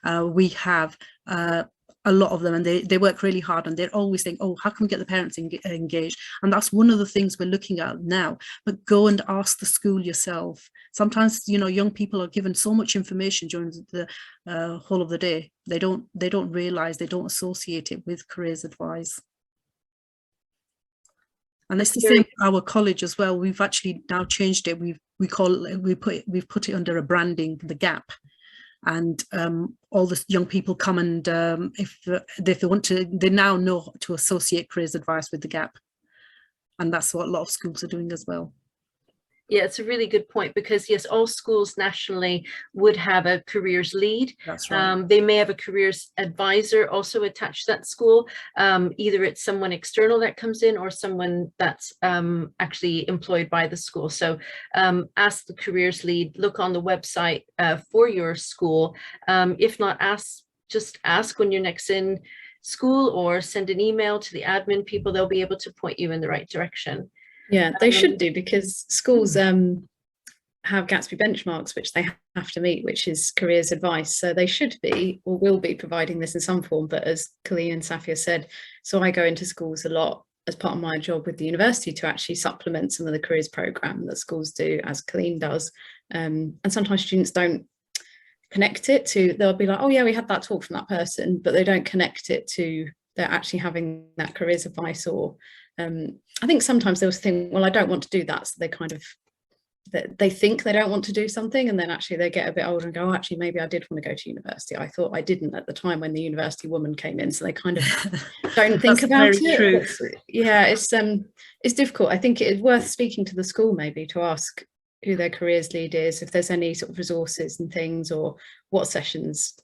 We have a lot of them, and they work really hard, and they're always saying, oh, how can we get the parents engaged? And that's one of the things we're looking at now. But go and ask the school yourself. Sometimes, young people are given so much information during the whole of the day. They don't realize, they don't associate it with careers advice. And it's the same at our college as well. We've actually now changed it. We've put it under a branding, the gap. And all the young people come, and if they want to, they now know to associate careers advice with the gap. And that's what a lot of schools are doing as well. Yeah, it's a really good point, because yes, all schools nationally would have a careers lead. That's right. They may have a careers advisor also attached to that school. Either it's someone external that comes in, or someone that's actually employed by the school. So ask the careers lead, look on the website for your school. If not, just ask when you're next in school, or send an email to the admin people. They'll be able to point you in the right direction. Yeah, they should do, because schools have Gatsby benchmarks which they have to meet, which is careers advice. So they should be, or will be, providing this in some form. But as Colleen and Safia said, so I go into schools a lot, as part of my job with the university to actually supplement some of the careers program that schools do, as Colleen does. And sometimes students don't connect it to, they'll be like, oh yeah, we had that talk from that person, but they don't connect it to they're actually having that careers advice. Or I think sometimes they'll think, well, I don't want to do that, so they kind of they think they don't want to do something, and then actually they get a bit older and go, oh, actually maybe I did want to go to university, I thought I didn't at the time when the university woman came in. So they kind of don't think about it. Yeah, it's difficult. I think it's worth speaking to the school maybe to ask who their careers lead is, if there's any sort of resources and things, or what sessions.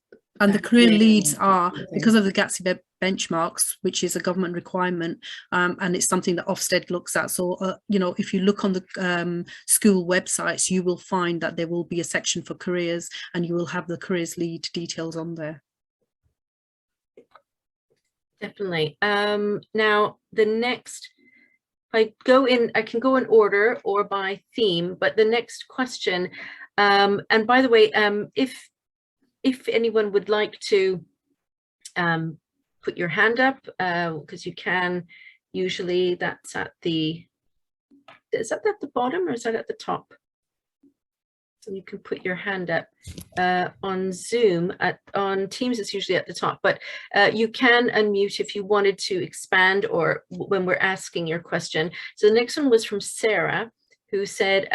And the career leads are, because of the GATSI benchmarks, which is a government requirement, and it's something that Ofsted looks at. So, you know, if you look on the school websites, you will find that there will be a section for careers, and you will have the careers lead details on there. Definitely. Now, the next, I can go in order or by theme, but the next question, and by the way, if anyone would like to put your hand up, because you can, usually that's at the, is that at the bottom or is that at the top? So you can put your hand up on Zoom. On Teams, it's usually at the top, but you can unmute if you wanted to expand or when we're asking your question. So the next one was from Sarah, who said,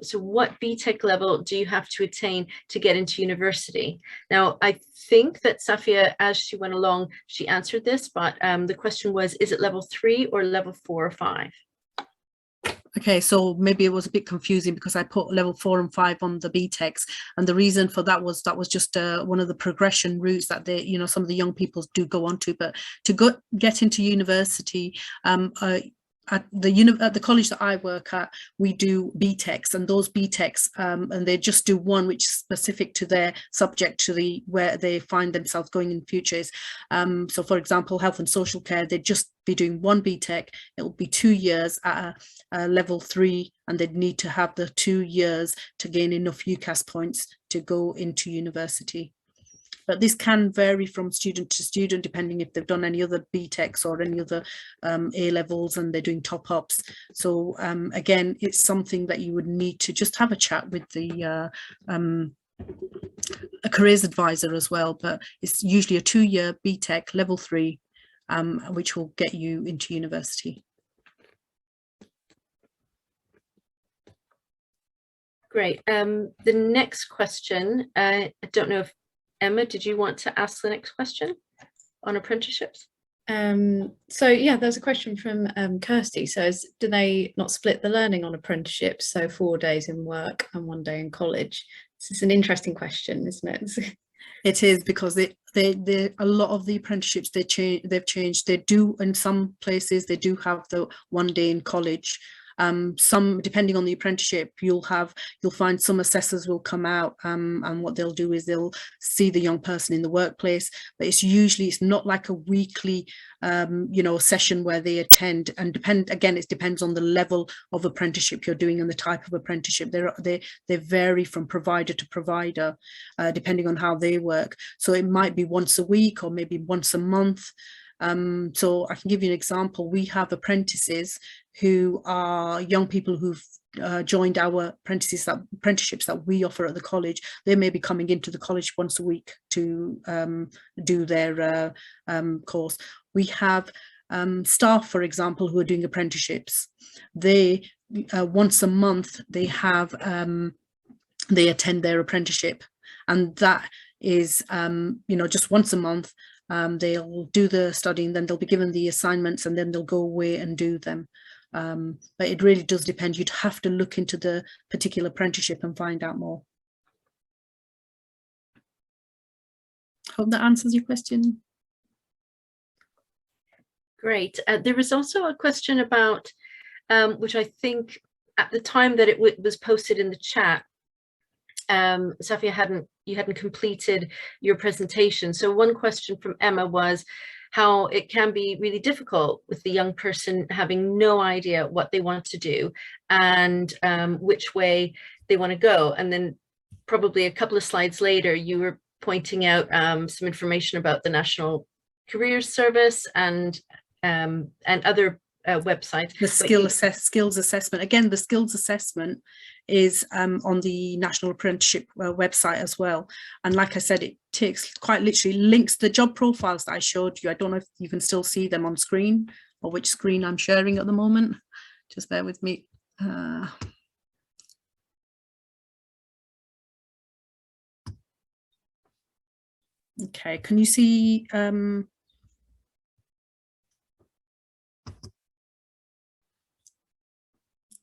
so what BTEC level do you have to attain to get into university? Now, I think that Safia, as she went along, she answered this, but the question was, is it level 3 or level 4 or 5? Okay, so maybe it was a bit confusing because I put level 4 and 5 on the BTECs, and the reason for that was just one of the progression routes that they, you know, some of the young people do go on to. But to get into university, at the college that I work at, we do BTECs, and those BTECs, and they just do one which is specific to their subject, to where they find themselves going in future. So for example, health and social care, they'd just be doing one BTEC. It will be 2 years at a level 3, and they'd need to have the 2 years to gain enough UCAS points to go into university. But this can vary from student to student, depending if they've done any other BTECs or any other A levels and they're doing top ups. So again, it's something that you would need to just have a chat with the a careers advisor as well. But it's usually a 2-year BTEC level 3, which will get you into university. Great. The next question, I don't know if Emma, did you want to ask the next question on apprenticeships? So yeah, there's a question from Kirsty. Says, do they not split the learning on apprenticeships? So 4 days in work and 1 day in college. This is an interesting question, isn't it? It is, because a lot of the apprenticeships they've changed. They do, in some places they do have the 1 day in college. Some, depending on the apprenticeship, you'll find some assessors will come out, and what they'll do is they'll see the young person in the workplace, but it's not like a weekly you know, session where they attend. And it depends on the level of apprenticeship you're doing and the type of apprenticeship. They vary from provider to provider, depending on how they work. So it might be once a week or maybe once a month. So I can give you an example. We have apprentices who are young people who've joined our apprenticeships that we offer at the college. They may be coming into the college once a week to do their course. We have staff, for example, who are doing apprenticeships. They once a month they attend their apprenticeship, and that is you know, just once a month. They'll do the studying, then they'll be given the assignments, and then they'll go away and do them. But it really does depend. You'd have to look into the particular apprenticeship and find out more. Hope that answers your question. Great. There was also a question about, which I think at the time that it was posted in the chat, Safia, you hadn't completed your presentation. So one question from Emma was how it can be really difficult with the young person having no idea what they want to do and which way they want to go. And then probably a couple of slides later, you were pointing out some information about the National Careers Service and other website. The but skills assessment. Again, the skills assessment is on the National Apprenticeship website as well. And like I said, it takes quite literally links the job profiles that I showed you. I don't know if you can still see them on screen or which screen I'm sharing at the moment. Just bear with me. Okay, can you see?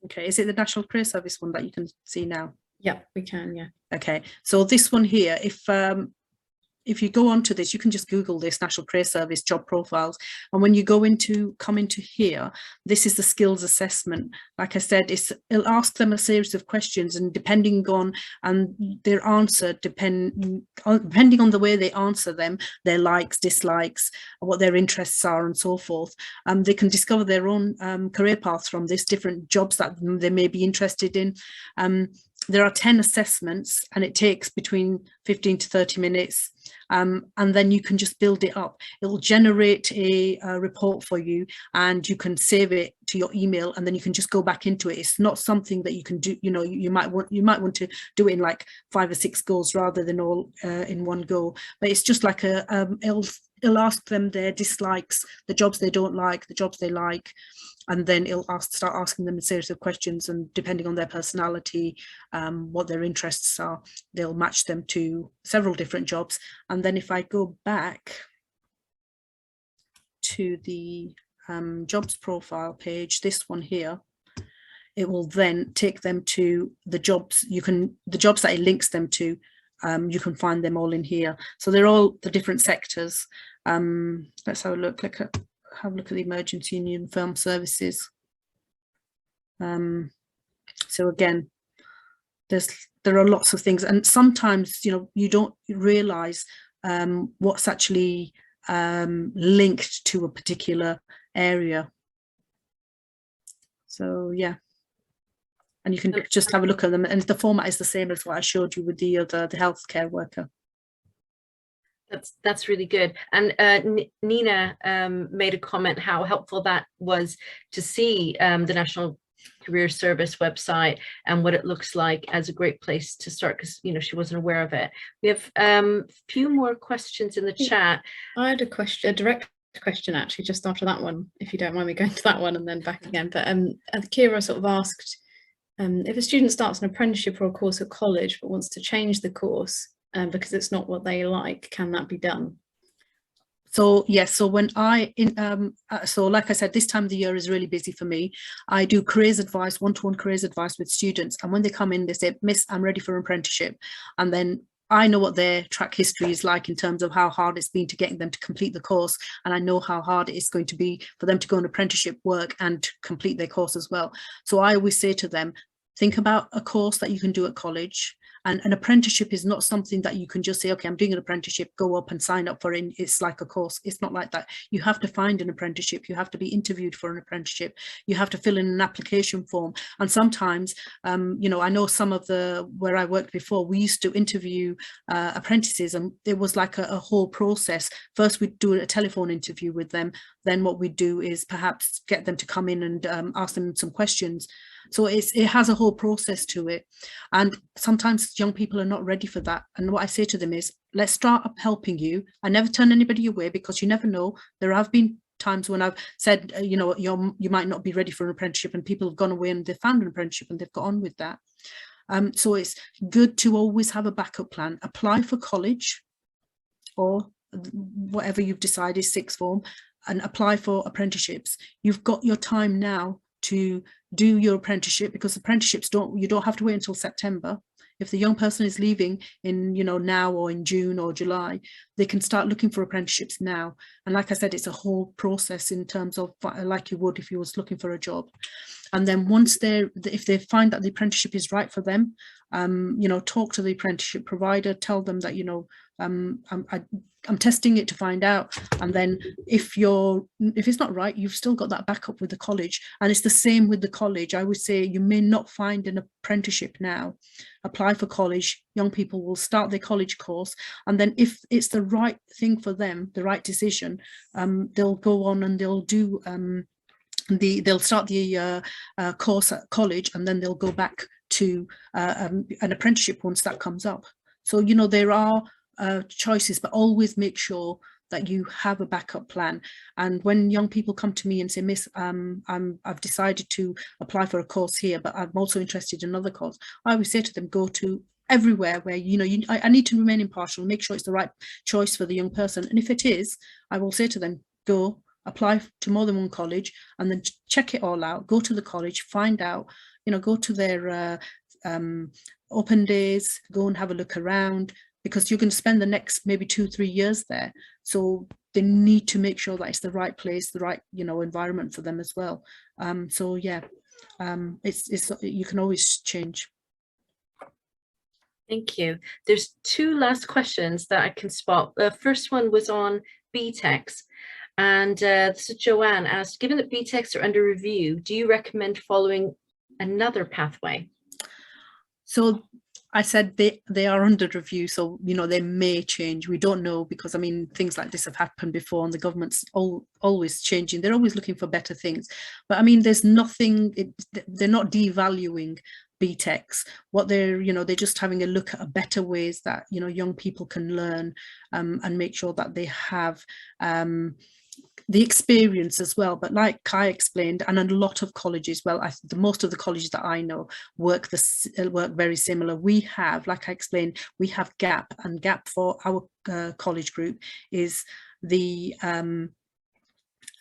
Okay, is it the National Career Service one that you can see now? Yeah, we can, yeah. Okay, so this one here, if you go onto this, you can just Google this National Career Service job profiles. And when you come into here, this is the skills assessment. Like I said, it'll ask them a series of questions, and depending on their answer, depending on the way they answer them, their likes, dislikes, what their interests are, and so forth, they can discover their own career paths from this, different jobs that they may be interested in. There are 10 assessments, and it takes between 15 to 30 minutes. And then you can just build it up. It will generate a report for you, and you can save it to your email, and then you can just go back into it. It's not something that you can do, you know, you might want to do it in like 5 or 6 goes rather than all in one go. But it's just like it'll ask them their dislikes, the jobs they don't like, the jobs they like, and then it'll start asking them a series of questions, and depending on their personality, what their interests are, they'll match them to several different jobs. And then if I go back to the jobs profile page, this one here, it will then take them to the jobs. The jobs that it links them to, you can find them all in here. So they're all the different sectors. Let's have a look. Have a look at the emergency union firm services. So again, there are lots of things, and sometimes, you know, you don't realize what's actually linked to a particular area. So yeah, and you can just have a look at them, and the format is the same as what I showed you with the healthcare worker. That's really good. And Nina made a comment how helpful that was to see the National Career Service website and what it looks like as a great place to start, because, you know, she wasn't aware of it. We have a few more questions in the chat. I had a direct question actually just after that one, if you don't mind me going to that one and then back again. But Kira sort of asked, if a student starts an apprenticeship or a course at college but wants to change the course because it's not what they like, can that be done? So yes, so when so like I said, this time of the year is really busy for me. I do careers advice, one-to-one careers advice with students, and when they come in, they say, "Miss, I'm ready for an apprenticeship," and then I know what their track history is like in terms of how hard it's been to getting them to complete the course, and I know how hard it is going to be for them to go on apprenticeship work and complete their course as well. So I always say to them, think about a course that you can do at college. And an apprenticeship is not something that you can just say, okay, I'm doing an apprenticeship, go up and sign up for it. It's like a course. It's not like that. You have to find an apprenticeship. You have to be interviewed for an apprenticeship. You have to fill in an application form. And sometimes, you know, I know some of where I worked before, we used to interview apprentices, and it was like a whole process. First, we'd do a telephone interview with them. Then what we'd do is perhaps get them to come in and ask them some questions. So it has a whole process to it, and sometimes young people are not ready for that. And what I say to them is, let's start up helping you. I never turn anybody away, because you never know. There have been times when I've said, you know, you might not be ready for an apprenticeship, and people have gone away and they've found an apprenticeship and they've got on with that. So it's good to always have a backup plan. Apply for college or whatever you've decided, sixth form, and apply for apprenticeships. You've got your time now to do your apprenticeship, because apprenticeships you don't have to wait until September. If the young person is leaving in, you know, now or in June or July, they can start looking for apprenticeships now. And like I said, it's a whole process in terms of like you would if you was looking for a job. And then once if they find that the apprenticeship is right for them, you know, talk to the apprenticeship provider, tell them that, you know, I'm testing it to find out. And then if it's not right, you've still got that backup with the college. And it's the same with the college. I would say you may not find an apprenticeship now. Apply for college. Young people will start their college course, and then if it's the right thing for them, the right decision, they'll go on and they'll do they'll start the course at college, and then they'll go back to an apprenticeship once that comes up. So, you know, there are choices, but always make sure that you have a backup plan. And when young people come to me and say, Miss, I've decided to apply for a course here, but I'm also interested in another course, I always say to them, go to everywhere where, you know, I need to remain impartial, make sure it's the right choice for the young person. And if it is, I will say to them, go apply to more than one college, and then check it all out, go to the college, find out, you know, go to their open days, go and have a look around, because you're going to spend the next maybe 2-3 years there. So they need to make sure that it's the right place, the right, you know, environment for them as well. So yeah, it's you can always change. Thank you. There's 2 last questions that I can spot. The first one was on BTECs. And this is Joanne asked, given that BTECs are under review, do you recommend following another pathway? So I said they are under review, so, you know, they may change. We don't know, because I mean, things like this have happened before, and the government's always changing. They're always looking for better things. But I mean, there's nothing, they're not devaluing BTECs. What they're, you know, they're just having a look at better ways that, you know, young people can learn, and make sure that they have the experience as well. But like Kai explained, and a lot of colleges, well, most of the colleges that I know work very similar. We have, like I explained, we have GAP, and GAP for our college group is the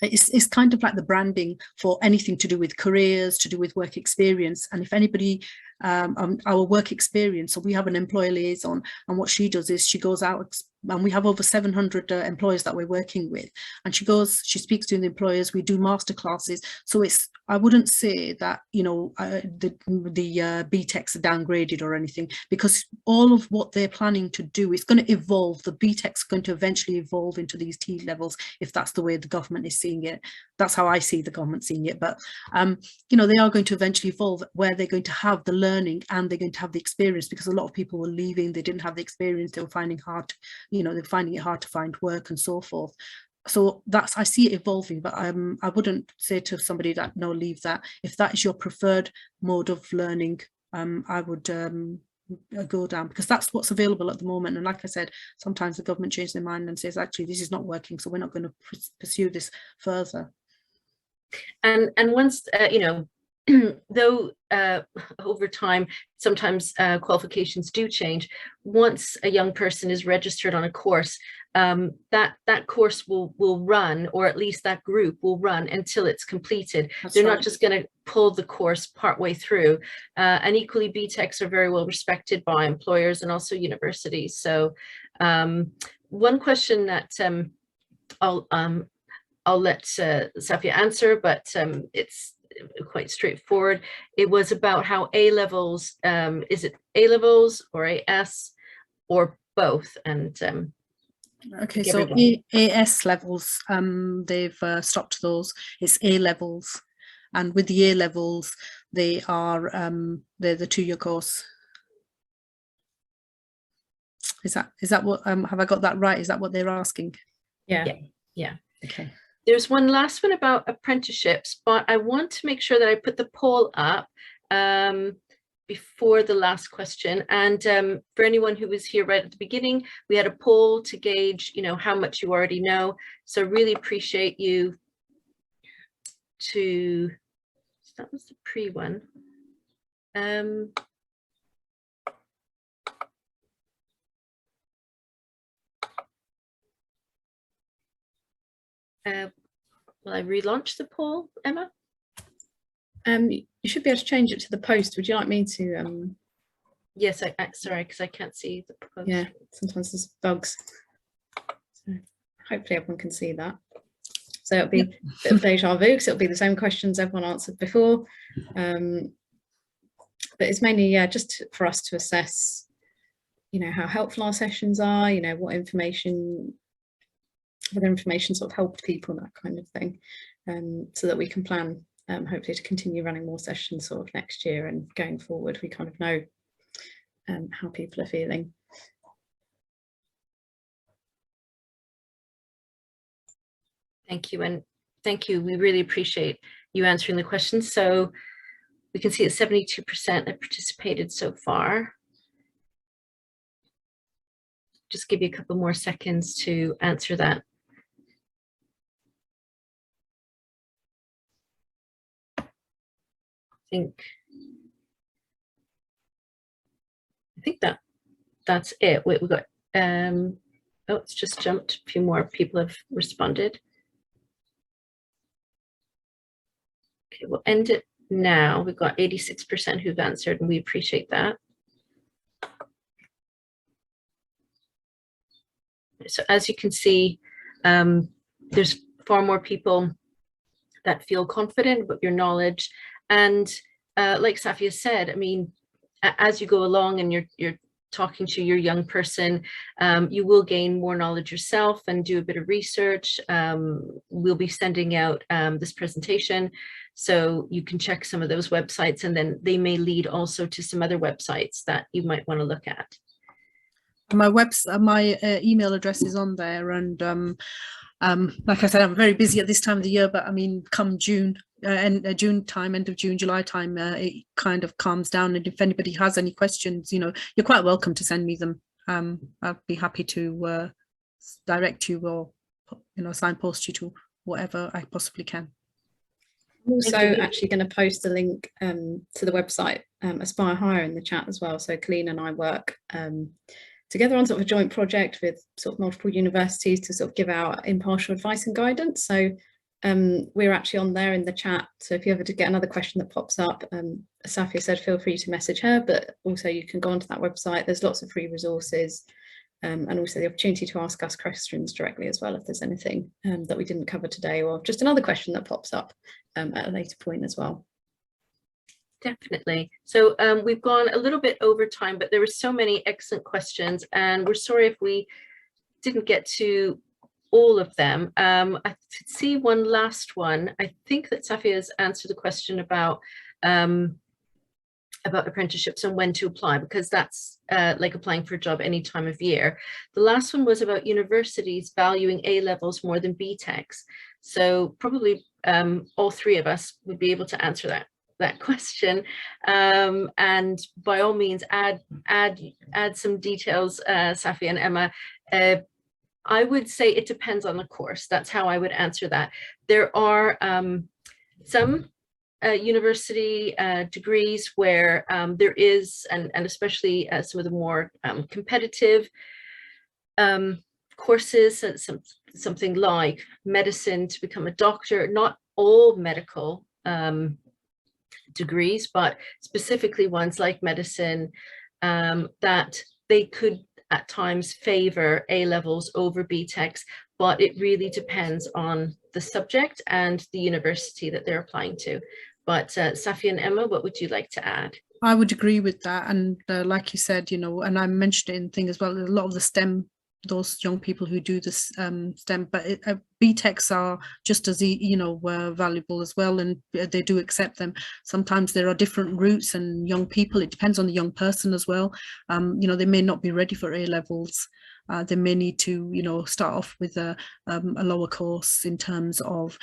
it's kind of like the branding for anything to do with careers, to do with work experience. And if anybody, our work experience, so we have an employer liaison, and what she does is she goes out, and we have over 700 employers that we're working with, and she speaks to the employers, we do master classes. So I wouldn't say that, you know, the BTECs are downgraded or anything, because all of what they're planning to do is going to evolve. The BTECs are going to eventually evolve into these T levels, if that's the way the government is seeing it. That's how I see the government seeing it. But you know, they are going to eventually evolve, where they're going to have the learning and they're going to have the experience, because a lot of people were leaving, they didn't have the experience, they were finding they're finding it hard to find work and so forth. So I see it evolving, but I wouldn't say to somebody that, no, leave that. If that is your preferred mode of learning, I would go down, because that's what's available at the moment. And like I said, sometimes the government changes their mind and says, actually, this is not working, so we're not going to pursue this further. And once, you know, though over time, sometimes qualifications do change. Once a young person is registered on a course, that course will run, or at least that group will run until it's completed. They're not just going to pull the course partway through. And equally, BTECs are very well respected by employers and also universities. So one question that I'll let Safia answer, but it's quite straightforward. It was about how A levels, is it A levels or AS or both? And okay, so AS levels, they've stopped those. It's A levels, and with the A levels, they are they're the 2-year course. Is that what have I got that right? Is that what they're asking? Yeah. Okay. There's one last one about apprenticeships, but I want to make sure that I put the poll up before the last question. And for anyone who was here right at the beginning, we had a poll to gauge, you know, how much you already know. So really appreciate you to, so that was the pre one. Will I relaunch the poll, Emma? You should be able to change it to the post. Would you like me to? Yes, sorry, because I can't see the post. Yeah, sometimes there's bugs. So hopefully everyone can see that. So it'll be a bit of deja vu, because it'll be the same questions everyone answered before. But it's mainly, just for us to assess, you know, how helpful our sessions are, you know, what information, whether information sort of helped people, that kind of thing, so that we can plan hopefully to continue running more sessions sort of next year, and going forward we kind of know how people are feeling. Thank you, and thank you. We really appreciate you answering the questions. So we can see that 72% have participated so far. Just give you a couple more seconds to answer that. I think that's it. Wait, we got oh, it's just jumped. A few more people have responded. Okay, we'll end it now. We've got 86% who've answered, and we appreciate that. So as you can see, there's far more people that feel confident about your knowledge. And like Safia said, I mean, as you go along and you're talking to your young person, you will gain more knowledge yourself and do a bit of research. We'll be sending out this presentation, so you can check some of those websites, and then they may lead also to some other websites that you might want to look at. My email address is on there, and like I said, I'm very busy at this time of the year, but I mean, come June, June time, end of June, July time, it kind of calms down. And if anybody has any questions, you know, you're quite welcome to send me them. I'd be happy to direct you, or, you know, signpost you to whatever I possibly can. I'm also actually going to post a link to the website Aspire Higher in the chat as well. So Colleen and I work together on sort of a joint project with sort of multiple universities to sort of give out impartial advice and guidance. So we're actually on there in the chat. So if you ever get another question that pops up, as Safia said, feel free to message her, but also you can go onto that website. There's lots of free resources, and also the opportunity to ask us questions directly as well if there's anything that we didn't cover today, or just another question that pops up at a later point as well. Definitely. So we've gone a little bit over time, but there were so many excellent questions, and we're sorry if we didn't get to all of them. I see one last one. I think that Safia has answered the question about apprenticeships and when to apply, because that's like applying for a job any time of year. The last one was about universities valuing A levels more than BTECs. So probably all three of us would be able to answer that question, and by all means add some details, Safia and Emma. I would say it depends on the course. That's how I would answer that. There are some university degrees where there is, and especially some of the more competitive courses, something like medicine to become a doctor. Not all medical degrees, but specifically ones like medicine, that they could at times favor A levels over BTECs, but it really depends on the subject and the university that they're applying to. But Safia and Emma, what would you like to add? I would agree with that, and like you said, you know, and I mentioned it in thing as well, a lot of the STEM, those young people who do this STEM, but BTECs are just as, you know, valuable as well, and they do accept them. Sometimes there are different routes, and young people, it depends on the young person as well. You know, they may not be ready for A levels. They may need to, you know, start off with a lower course in terms of,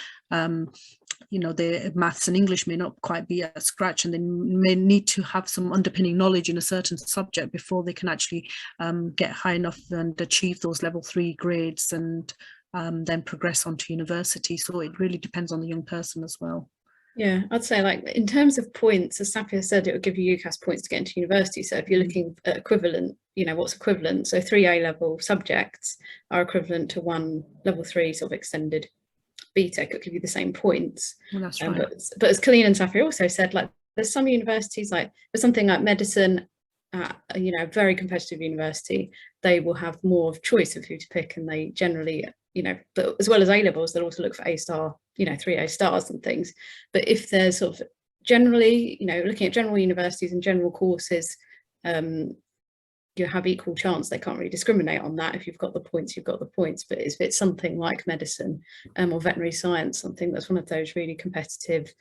you know, their maths and English may not quite be at scratch, and they may need to have some underpinning knowledge in a certain subject before they can actually get high enough and achieve those level 3 grades, and then progress on to university. So it really depends on the young person as well. Yeah, I'd say, like, in terms of points, as Safia said, it would give you UCAS points to get into university. So if you're looking at equivalent, you know, what's equivalent? So 3 A-level subjects are equivalent to 1 level 3 sort of extended BTEC. It'll give you the same points. Well, that's right. But as Colleen and Safia also said, like, there's some universities, like for something like medicine, you know, very competitive university, they will have more of choice of who to pick, and they generally, you know, but as well as A levels, they'll also look for A star, you know, 3 A stars and things. But if they're sort of generally, you know, looking at general universities and general courses, you have equal chance. They can't really discriminate on that. If you've got the points, you've got the points. But if it's something like medicine or veterinary science, something that's one of those really competitive,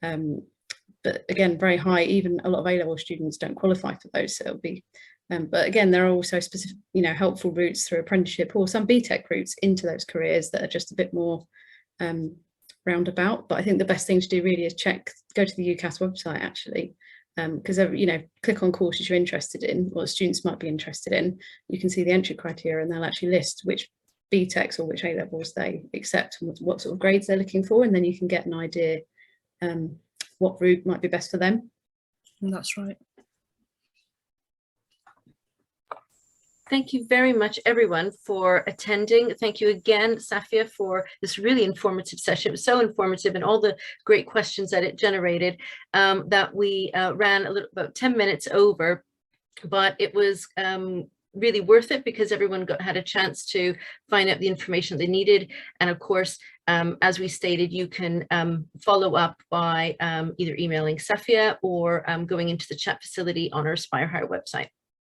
but again, very high, even a lot of A-level students don't qualify for those. So it'll be, but again, there are also specific, you know, helpful routes through apprenticeship or some BTEC routes into those careers that are just a bit more roundabout, but I think the best thing to do really is go to the UCAS website actually, because you know, click on courses you're interested in or students might be interested in. You can see the entry criteria and they'll actually list which BTECs or which A-levels they accept and what sort of grades they're looking for, and then you can get an idea what route might be best for them. That's right. Thank you very much, everyone, for attending. Thank you again, Safia, for this really informative session. It was so informative, and all the great questions that it generated, that we ran about 10 minutes over, but it was really worth it because everyone had a chance to find out the information they needed. And of course, as we stated, you can follow up by either emailing Safia or going into the chat facility on our Aspire Higher website.